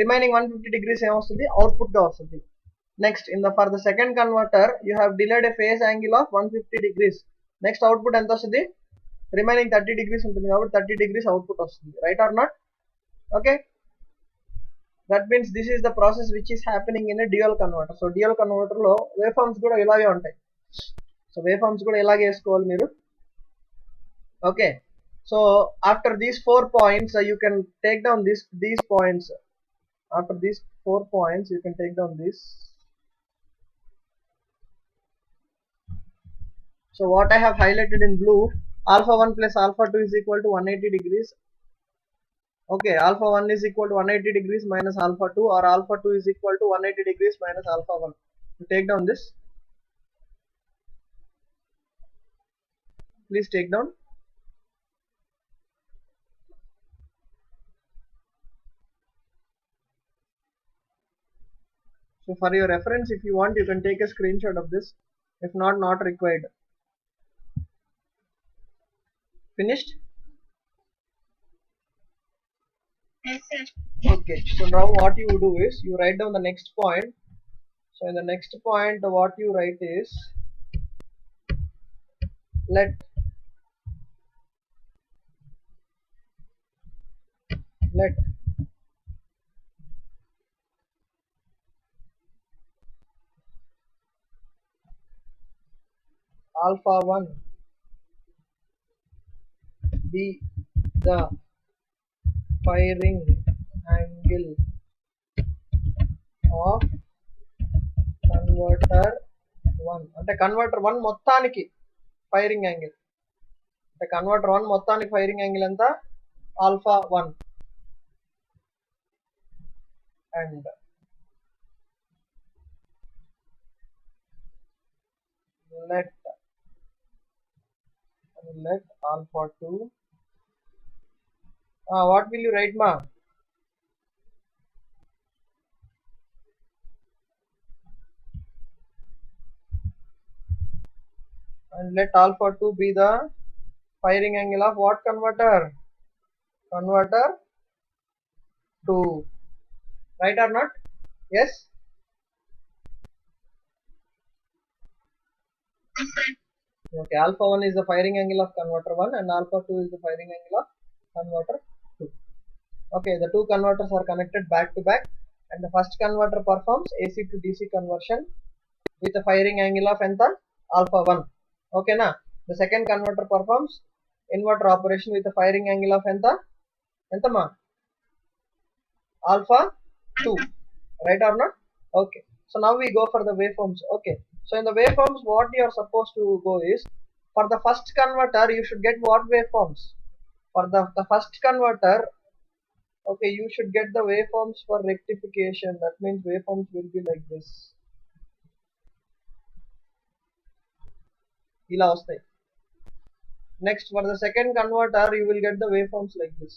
Remaining 150 degrees ఏమొస్తుంది? అవుట్పుట్ గా వస్తుంది. Next for the second converter you have delayed a phase angle of 150 degrees. Next output ఎంత వస్తుంది? Remaining 30 degrees ఉంటుంది కాబట్టి 30 degrees output వస్తుంది. Right or not? Okay, that means this is the process which is happening in a dual converter. So dual converter లో wave forms కూడా ఇలాగే ఉంటాయి. So wave forms కూడా ఇలాగే వేసుకోవాలి మీరు. Okay, so after these 4 points you can take down these points. After these 4 points you can take down this. So what I have highlighted in blue, alpha 1 plus alpha 2 is equal to 180 degrees. Okay, alpha 1 is equal to 180 degrees minus alpha 2, or alpha 2 is equal to 180 degrees minus alpha 1. You take down this. Please take down. So for your reference, if you want, you can take a screenshot of this. If not, not required. Finished? Yes, sir. Okay, so now what you do is you write down the next point. So in the next point what you write is let alpha 1 be the firing angle of converter 1. అంటే converter 1 మొత్తానికి firing angle. అంటే converter 1 మొత్తానికి firing angle ఎంత? Alpha 1. And let alpha 2. What will you write, ma? And let alpha 2 be the firing angle of what converter? Converter 2. Right or not? Yes? Okay, alpha 1 is the firing angle of converter 1 and alpha 2 is the firing angle of converter 2. Okay, the two converters are connected back to back and the first converter performs AC to DC conversion with a firing angle of enta? Alpha 1. Okay na? The second converter performs inverter operation with a firing angle of enta? Enta ma? Alpha 2. Right or not? Okay, so now we go for the waveforms. Okay, so in the waveforms what you are supposed to go is, for the first converter you should get what waveforms? For the first converter, okay, you should get the waveforms for rectification. That means waveforms will be like this. ఇలా వస్తాయి. Next, for the second converter you will get the waveforms like this.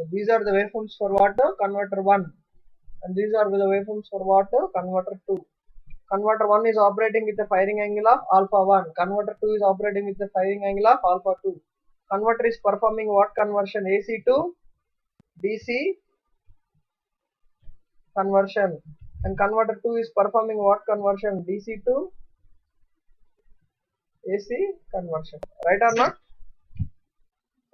So these are the waveforms for what? Converter 1. And these are the waveforms for what? Converter 2. Converter 1 is operating with a firing angle of alpha 1. Converter 2 is operating with a firing angle of alpha 2. Converter is performing what conversion? AC to DC conversion. And converter 2 is performing what conversion? DC to AC conversion. Right or not?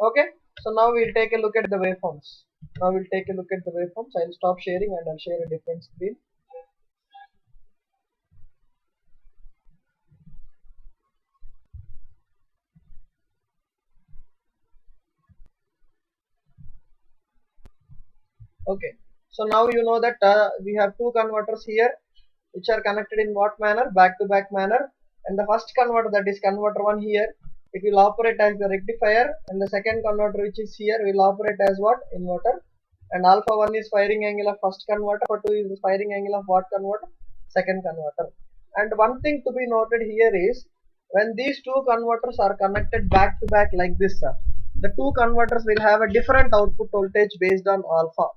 Okay. So now we'll take a look at the waveforms. I'll stop sharing and I'll share a different screen. Okay. So now you know that we have two converters here which are connected in what manner? Back to back manner. And the first converter, that is converter 1 here, it will operate as the rectifier, and the second converter which is here will operate as what? Inverter. And alpha 1 is firing angle of first converter, alpha 2 is the firing angle of what converter? Second converter. And one thing to be noted here is when these two converters are connected back to back like this, the two converters will have a different output voltage based on alpha.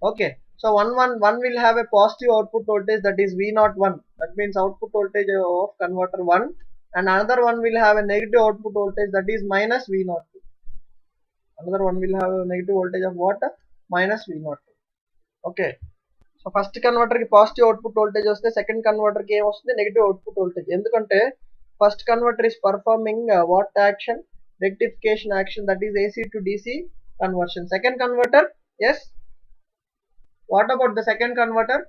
Okay, so one will have a positive output voltage, that is V01, that means output voltage of converter 1, and another one will have a negative output voltage, that is minus V02. Another one will have a negative voltage of what? Minus V02. Okay, so first converter ki positive output voltage vaste, second converter ki em vastundi? Negative output voltage. Endukante first converter is performing what action? Rectification action, that is AC to DC conversion. Second converter, yes. What about the second converter?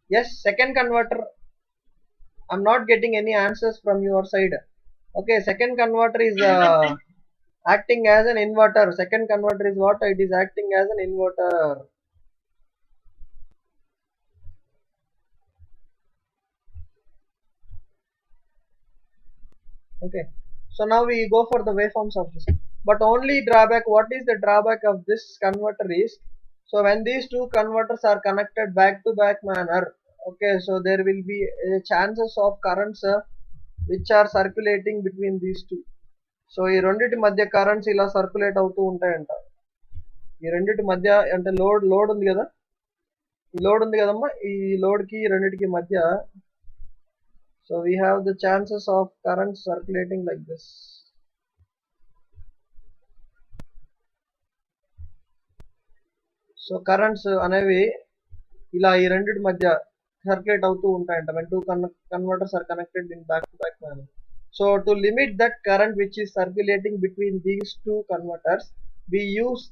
Yes, second converter. I'm not getting any answers from your side. Okay, second converter is acting as an inverter. Second converter is what? It is acting as an inverter. Okay, so now we go for the waveforms of this. But only drawback, what is the drawback of this converter is, so when these two converters are connected back to back manner, okay, so there will be chances of currents which are circulating between these two. So ఈ రెండిటి మధ్య currents ఇలా circulate అవుతూ ఉంటాయంట. ఈ రెండిటి మధ్య అంటే లోడ్ ఉంది కదా, ఈ లోడ్ ఉంది కదమ్మా, ఈ లోడ్ కి రెండిటికి మధ్య, so we have the chances of current circulating like this. So currents అనేవి ఇలా ఈ రెండిటి మధ్య సర్క్యులేట్ అవుతూ ఉంటాయంట when two converters are connected in back to back manner. So to limit that current which is circulating between these two converters, we use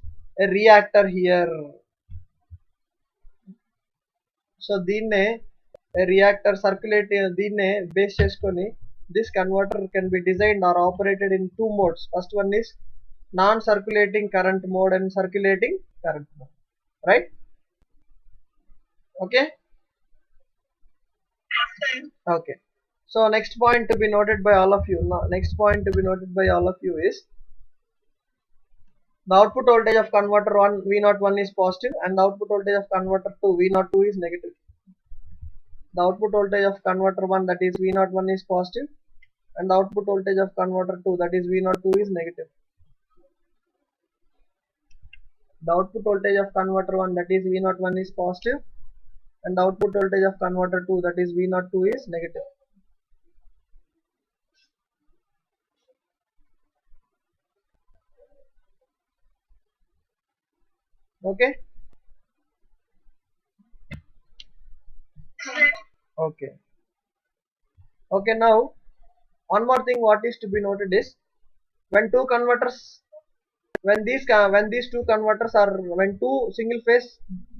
a reactor here. So దీన్నే reactor circulate, దీన్నే base చేసుకొని this converter can be designed or operated in two modes. First one is non-circulating current mode and circulating current mode, right? Okay. Okay. So next point to be noted by all of you. Next point to be noted by all of you is the output voltage of converter 1 V01 is positive and the output voltage of converter 2 V02 is negative. The output voltage of converter 1, that is V01, is positive and the output voltage of converter 2, that is V02, is negative. The output voltage of converter 1, that is V01, is positive and the output voltage of converter 2, that is V02, is negative. Okay. Okay. Okay, now one more thing what is to be noted is when two converters, when these two converters are, when two single phase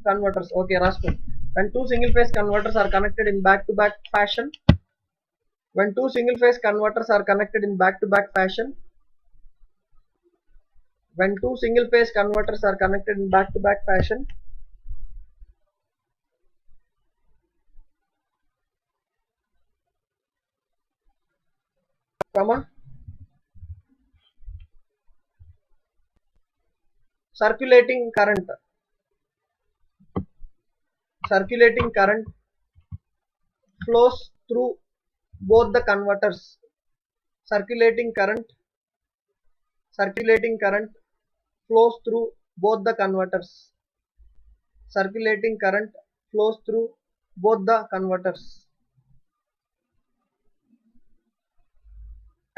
converters, okay Rasmus, when two single phase converters are connected in back to back fashion, when two single phase converters are connected in back to back fashion, when two single phase converters are connected in back to back fashion, circulating current flows through both the converters. Circulating current circulating current flows through both the converters. Circulating current flows through both the converters.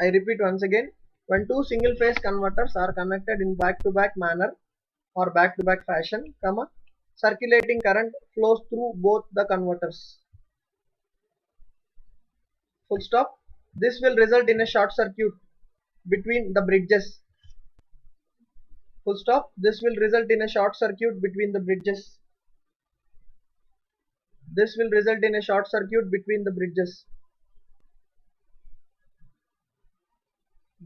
I repeat once again, when two single phase converters are connected in back to back manner or back to back fashion, circulating current flows through both the converters. Full stop. This will result in a short circuit between the bridges. Full stop. This will result in a short circuit between the bridges. This will result in a short circuit between the bridges.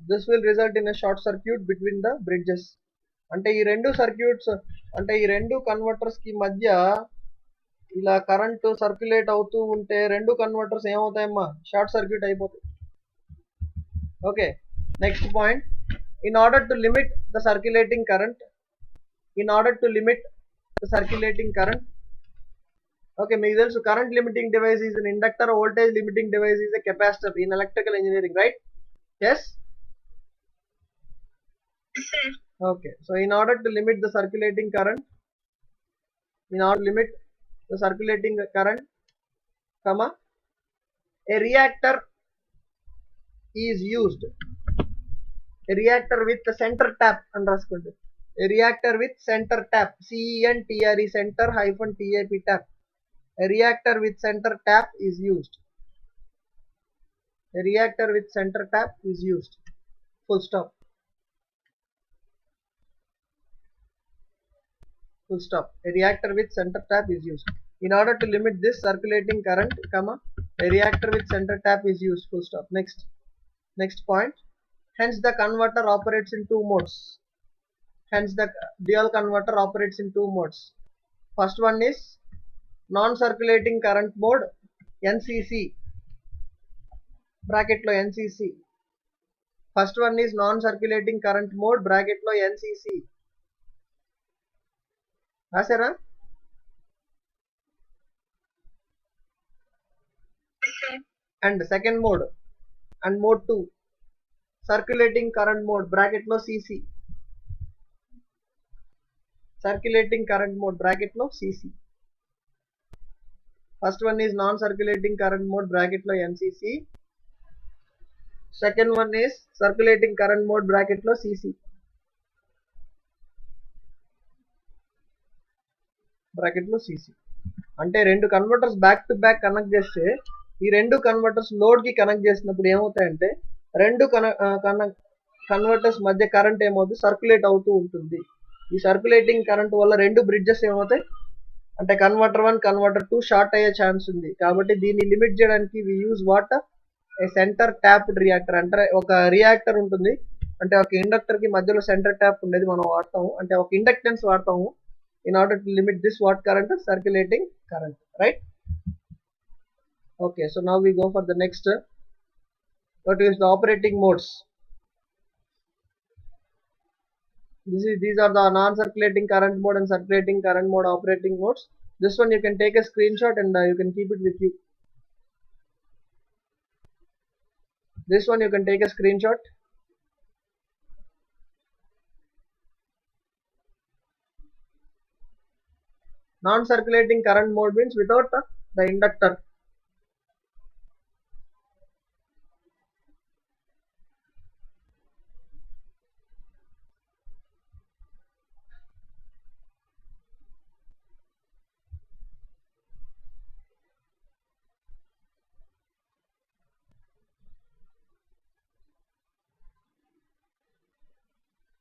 This will result in a short circuit between the bridges. అంటే ఈ రెండు circuits అంటే ఈ రెండు converters కి మధ్య ఇలా current circulate అవుతూ ఉంటే రెండు కన్వర్టర్స్ ఏమవుతాయమ్మా, షార్ట్ సర్క్యూట్ అయిపోతాయి. Okay, next point, in order to limit the circulating current, okay, మీకు తెలుసు current limiting device is an inductor, voltage limiting device is a capacitor in electrical engineering, right? Yes. Okay, so in order to limit the circulating current, a reactor is used. A reactor with the center tap and raskondi. A reactor with center tap, CENTRE, center hyphen TAP, tap. A reactor with center tap is used. A reactor with center tap is used. Full stop. Full stop. A reactor with center tap is used. In order to limit this circulating current, a reactor with center tap is used. Full stop. Next point. Hence the converter operates in two modes. Hence the dual converter operates in two modes. First one is non-circulating current mode, NCC. Bracket lo NCC. First one is non-circulating current mode, bracket lo NCC. Asera? And second mode, and mode 2, circulating current mode, bracket lo CC. Circulating current mode, bracket lo CC. First one is non-circulating current mode, bracket lo NCC. Second one is circulating current mode, bracket lo CC. Bracket lo CC. అంటే రెండు converters back to back connect చేస్తే ఈ రెండు converters load కి connect చేసినప్పుడు ఏమవుతాయంటే రెండు converters మధ్య current ఏమవుతుంది, సర్క్యులేట్ అవుతూ ఉంటుంది. ఈ సర్క్యులేటింగ్ కరెంట్ వల్ల రెండు బ్రిడ్జెస్ ఏమవుతాయి అంటే కన్వర్టర్ 1 కన్వర్టర్ 2 షార్ట్ అయ్యే ఛాన్స్ ఉంది. కాబట్టి దీన్ని లిమిట్ చేయడానికి we use what, a centre tapped reactor. అంటే ఒక రియాక్టర్ ఉంటుంది, అంటే ఒక ఇండక్టర్ కి మధ్యలో సెంటర్ ట్యాప్ ఉండేది మనం వాడతాము, అంటే ఒక ఇండక్టెన్స్ వాడతాము in order to limit this what current, circulating current, right? Okay, so now we go for the next, what is the operating modes. These are the non-circulating current mode and circulating current mode operating modes. This one you can take a screenshot and you can keep it with you. This one you can take a screenshot. Non-circulating current mode means without the inductor.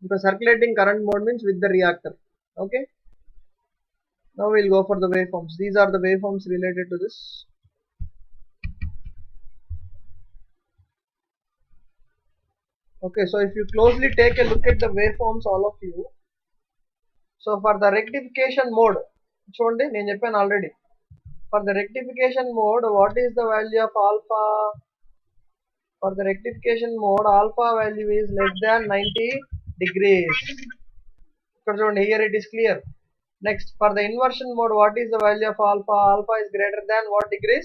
Because circulating current mode means with the reactor. Okay. Now we'll go for the waveforms. These are the waveforms related to this. Okay, so if you closely take a look at the waveforms, all of you. So for the rectification mode, చూడండి నేను చెప్పాను already. For the rectification mode, what is the value of alpha? For the rectification mode, alpha value is less than 90 degrees. ఇక్కడ చూడండి, here it is clear. Next, for the inversion mode, what is the value of alpha? Alpha is greater than what degrees?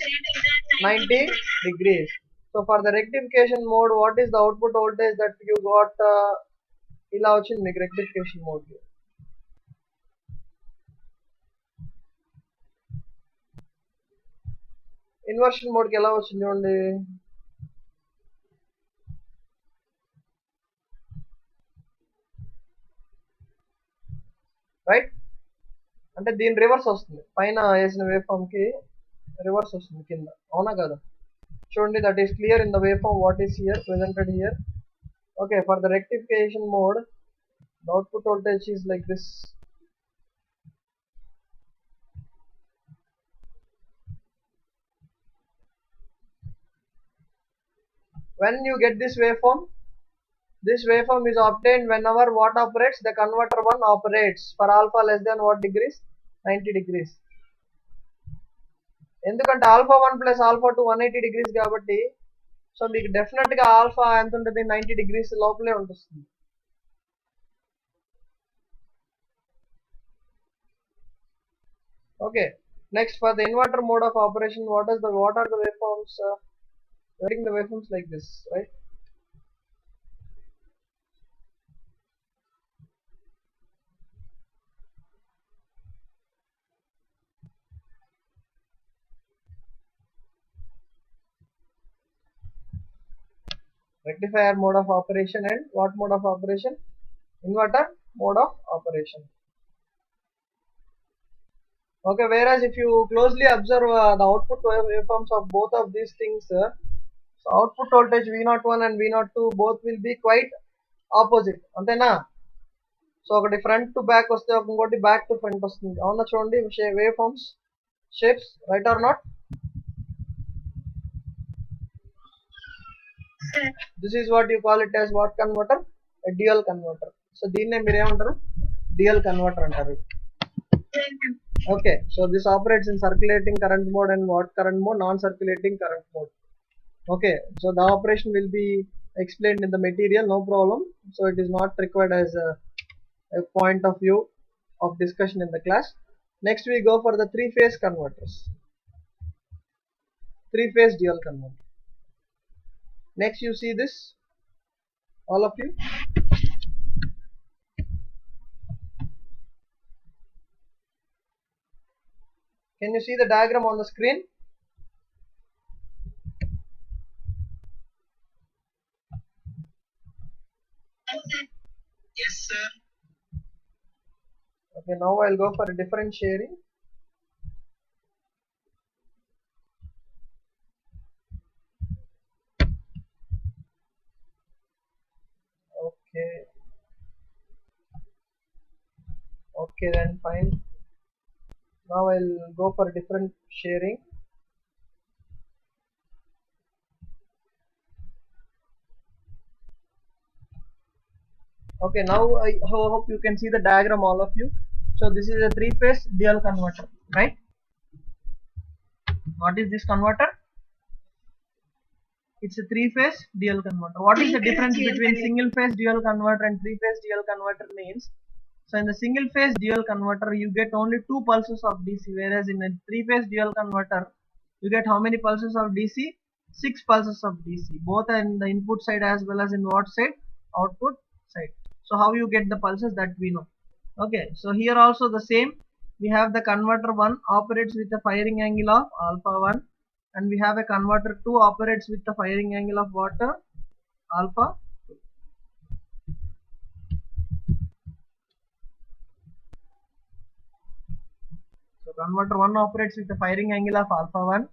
90 degrees. So for the rectification mode, what is the output voltage that you got? ఇలా వచ్చింది మీకు rectification mode. Inversion mode కి ఎలా వచ్చింది చూడండి. Right, అంటే దీని reverse వస్తుంది, పైన వేసిన వేవ్ ఫామ్ కి రివర్స్ వస్తుంది కింద, అవునా కదా? చూడండి, that is clear in the wave form what is here presented here. Okay, for the rectification mode, the output voltage is like this. When you get this waveform is obtained whenever what operates, the converter 1 operates for alpha less than what degrees, 90 degrees. ఎందుకంటే alpha 1 plus alpha 2 180 degrees కాబట్టి, so మీకు definite గా alpha ఎంత ఉంటుంది, 90 degrees లోపలే ఉంటుంది. Okay, next for the inverter mode of operation, what are the waveforms? Getting the waveforms like this, right? Rectifier mode of operation and what mode of operation? Inverter mode of operation. Okay, whereas if you closely observe the output waveforms of both of these things, so output voltage V01 and V02 both will be quite opposite, antena? So ఒకటి front to back వస్తే ఇంకోటి back to front వస్తుంది, అవునా? చూడండి waveforms shapes, right or not? This is what you call it as what converter? A dual converter. So దీన్నే మీరు ఏమంటారు? Dual converter అంటారు. Okay, so this operates in circulating current mode and what current mode? Non-circulating current mode. Okay, so the operation will be explained in the material, no problem. So it is not required as a point of view of discussion in the class. Next we go for the three-phase converters. Three-phase dual converter. Next you see this, all of you. Can you see the diagram on the screen? Yes, sir. Okay, now I'll go for a different sharing. Okay, then fine. Now I'll go for a different sharing. Okay, now I hope you can see the diagram, all of you. So this is a three-phase dual converter, right? What is this converter? It's a three-phase dual converter. What is the difference between single-phase dual converter and three-phase dual converter means? So in the single-phase dual converter, you get only 2 pulses of DC, whereas in a three-phase dual converter, you get how many pulses of DC? 6 pulses of DC, both in the input side as well as in what side? Output side. So how you get the pulses, that we know. Okay, so here also the same. We have the converter 1 operates with a firing angle of alpha 1, and we have a converter 2 operates with the firing angle of what? Alpha 2. So converter 1 operates with the firing angle of alpha 1,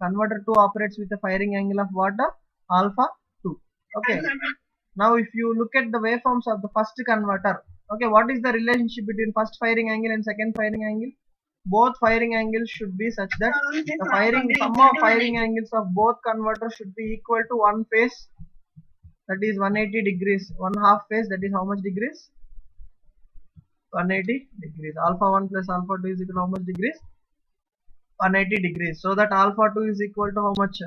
converter 2 operates with the firing angle of what? Alpha 2. Okay, now if you look at the waveforms of the first converter, okay, what is the relationship between first firing angle and second firing angle? Both firing angles should be such that the sum of firing angles of both converters should be equal to one phase, that is 180 degrees, one half phase, that is how much degrees? 180 degrees. Alpha 1 plus alpha 2 is equal to how much degrees? 180 degrees. So that alpha 2 is equal to how much?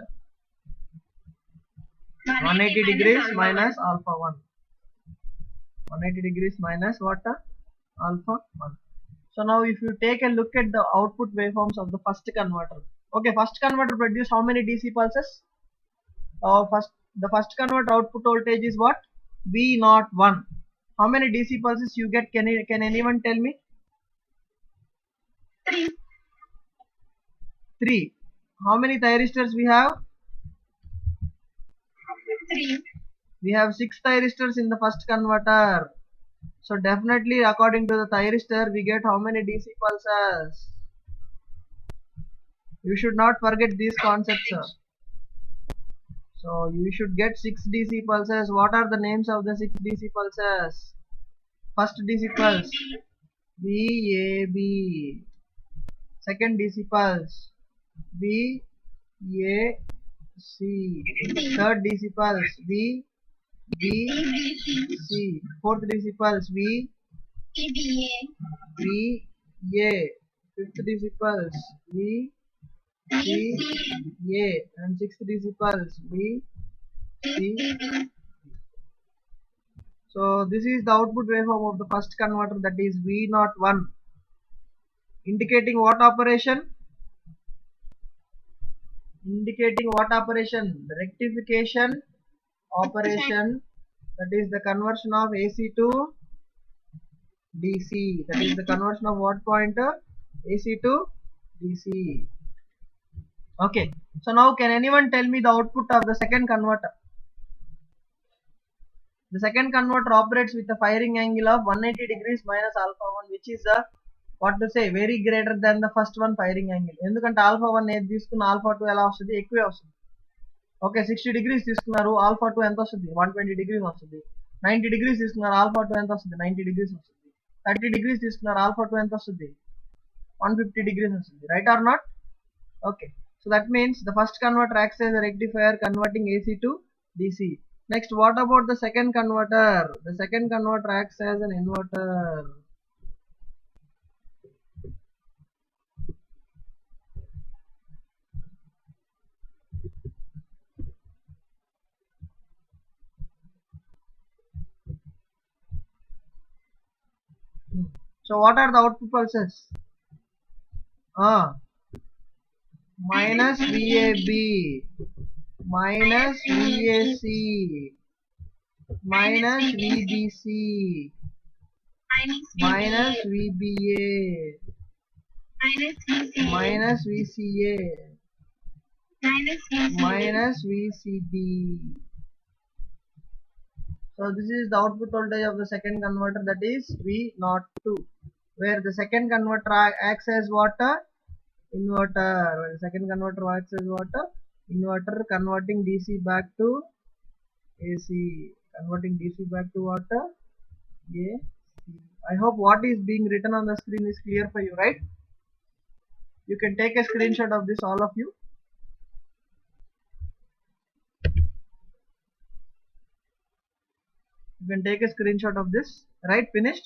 180 degrees minus alpha 1. 180 degrees minus what? Alpha 1. So now if you take a look at the output waveforms of the first converter. Okay, first converter produce how many DC pulses? The first converter output voltage is what? V01. How many DC pulses you get? Can anyone tell me? 3. 3. How many thyristors we have? 3. We have 6 thyristors in the first converter. So definitely according to the thyristor we get how many DC pulses? You should not forget these concepts, sir. So you should get 6 DC pulses. What are the names of the 6 DC pulses? First DC pulse VAB. Second DC pulse VAC. Third DC pulse VBC. Fourth DC pulse TBA. VA. Fifth DC pulse VCA. And sixth DC pulse VCB. So this is the output waveform of the first converter, that is V01, indicating what operation? Indicating what operation? The rectification operation, that is the conversion of AC to DC. That is the conversion of what pointer? AC to DC. Okay. So now can anyone tell me the output of the second converter? The second converter operates with a firing angle of 180 degrees minus alpha 1, which is what to say, very greater than the first one firing angle. ఎందుకంటే alpha 1 ఏది తీసుకున్న alpha 2 ఎలా వస్తుంది? ఎక్కువే వస్తుంది. Okay, 60 degrees తీసుకున్నారు, alpha 2 ఎంత వస్తుంది? 120 degrees వస్తుంది. 90 degrees తీసుకున్నారు, alpha 2 ఎంత వస్తుంది? 90 degrees వస్తుంది. 30 degrees తీసుకున్నారు, alpha 2 ఎంత వస్తుంది? 150 degrees వస్తుంది. Right or not? Okay. So that means the first converter acts as a rectifier converting AC to DC. Next, what about the second converter? The second converter acts as an inverter. So what are the output pulses? Minus VAB, minus VAC, minus VBC, minus VBA, minus VCA, minus VCB. So this is the output voltage of the second converter, that is V02, where the second converter acts as what? Inverter. Where the second converter acts as what? Inverter, converting DC back to AC. Converting DC back to what? AC. I hope what is being written on the screen is clear for you, right? You can take a screenshot of this, all of you. You can take a screenshot of this, right? Finished?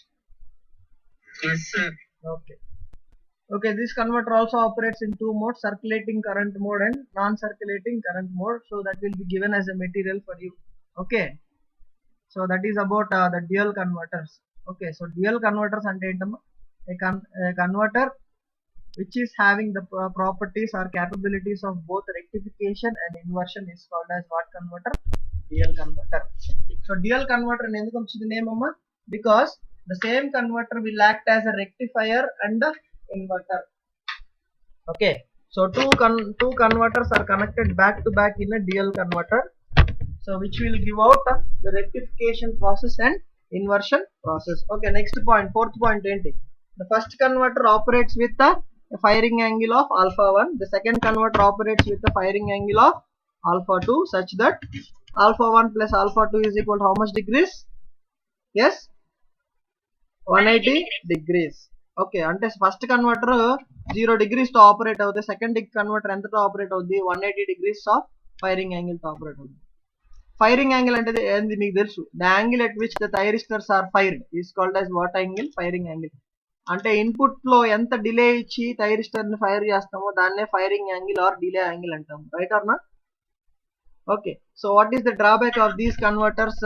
Yes, sir. Okay. Okay, this converter also operates in two modes, circulating current mode and non-circulating current mode. So that will be given as a material for you. Okay. So that is about the dual converters. Okay, so dual converters ante entamma, a converter which is having the properties or capabilities of both rectification and inversion is called as what converter? Dual converter. So dual converter and enduku vachindi name amma? Because the same converter will act as a rectifier and the inverter. Okay, so two converters are connected back to back in a dual converter, so which will give out the rectification process and inversion process. Okay, next point, fourth point enti? The first converter operates with a firing angle of alpha 1. The second converter operates with a firing angle of alpha 2, such that alpha 1 plus alpha 2 is equal to how much degrees? Yes, 180 degrees. Okay, ante first converter 0 degrees to operate avuthe, second converter ఎంత to operate avuddi? 180 degrees of firing angle to operate avuddi. Firing angle అంటే ఏంది మీకు తెలుసు? The angle at which the thyristors are fired is called as what angle? Firing angle. అంటే input లో ఎంత delay ఇచ్చి thyristor ని ఫైర్ చేస్తామో దాన్నే firing angle or delay angle అంటాం. Right or not? Okay, so what is the drawback of these converters?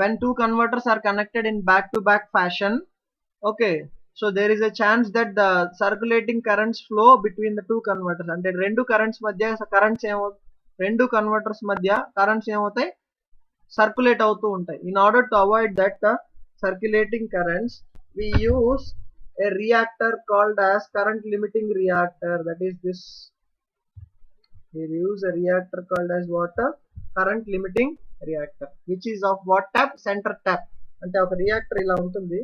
when two converters are connected in back to back fashion, okay, so there is a chance that the circulating currents flow between the two converters. అంటే రెండు currents మధ్య currents రెండు converters మధ్య currents ఏమవుతాయి? Circulate అవుతూ ఉంటాయి. In order to avoid that circulating currents, we use a reactor called as current limiting reactor. That is this. We use a reactor called as what? Current limiting reactor, which is of what type? Center tap. అంటే ఒక reactor ఇలా ఉంటుంది.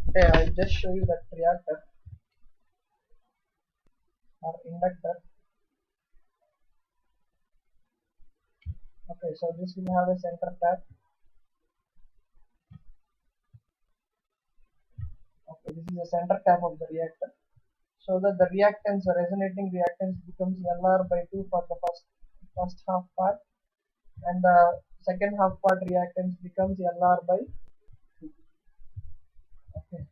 అంటే I just show you that reactor or inductor. Okay, so this will have a center tap. Okay, this is the center tap of the reactor. So that the reactance, the resonating reactance becomes LR by 2 for the first half part, and the second half part reactance becomes LR by 2. Okay,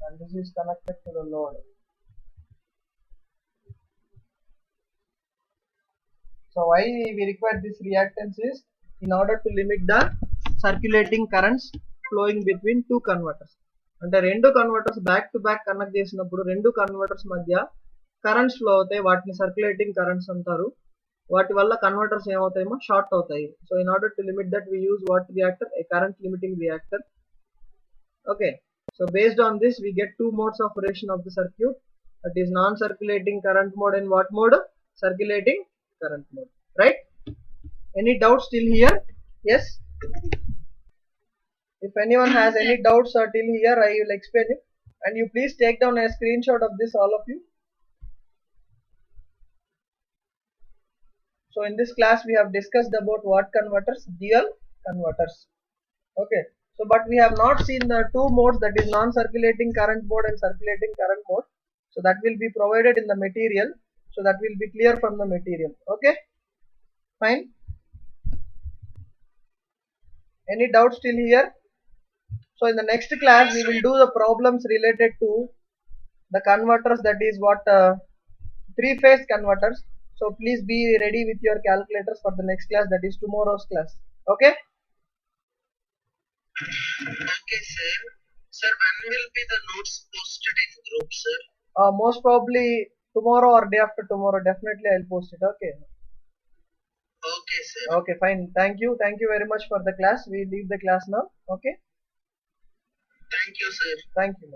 and this is connected to the load. So why we require this reactance is in order to limit the circulating currents flowing between two converters. అంటే రెండు converters back to back connect చేసినప్పుడు రెండు converters మధ్య currents flow అవుతాయి, వాటిని circulating currents అంటారు. వాటి వల్ల కన్వర్టర్స్ ఏమవుతాయేమో షార్ట్ అవుతాయి. So in order to limit that we use what reactor? A current limiting reactor. Okay, so based on this we get 2 modes of operation of the circuit. That is non-circulating current mode and what mode? Circulating current mode. Right? Any doubts till here? Yes. If anyone has any doubts till here, I will explain it, and you please take down a screenshot of this, all of you. So in this class we have discussed about what converters? Dual converters. Okay, so but we have not seen the 2 modes, that is non-circulating current mode and circulating current mode. So that will be provided in the material, so that will be clear from the material. Okay, fine. Any doubts till here? So in the next class we will do the problems related to the converters, that is what 3-phase converters. So please be ready with your calculators for the next class, that is tomorrow's class. Okay? Okay, sir. Sir, when will be the notes posted in group, sir? Most probably tomorrow or day after tomorrow. Definitely I'll post it. Okay. Okay, sir. Okay, fine. Thank you. Thank you very much for the class. We leave the class now. Okay. Thank you, sir. Thank you.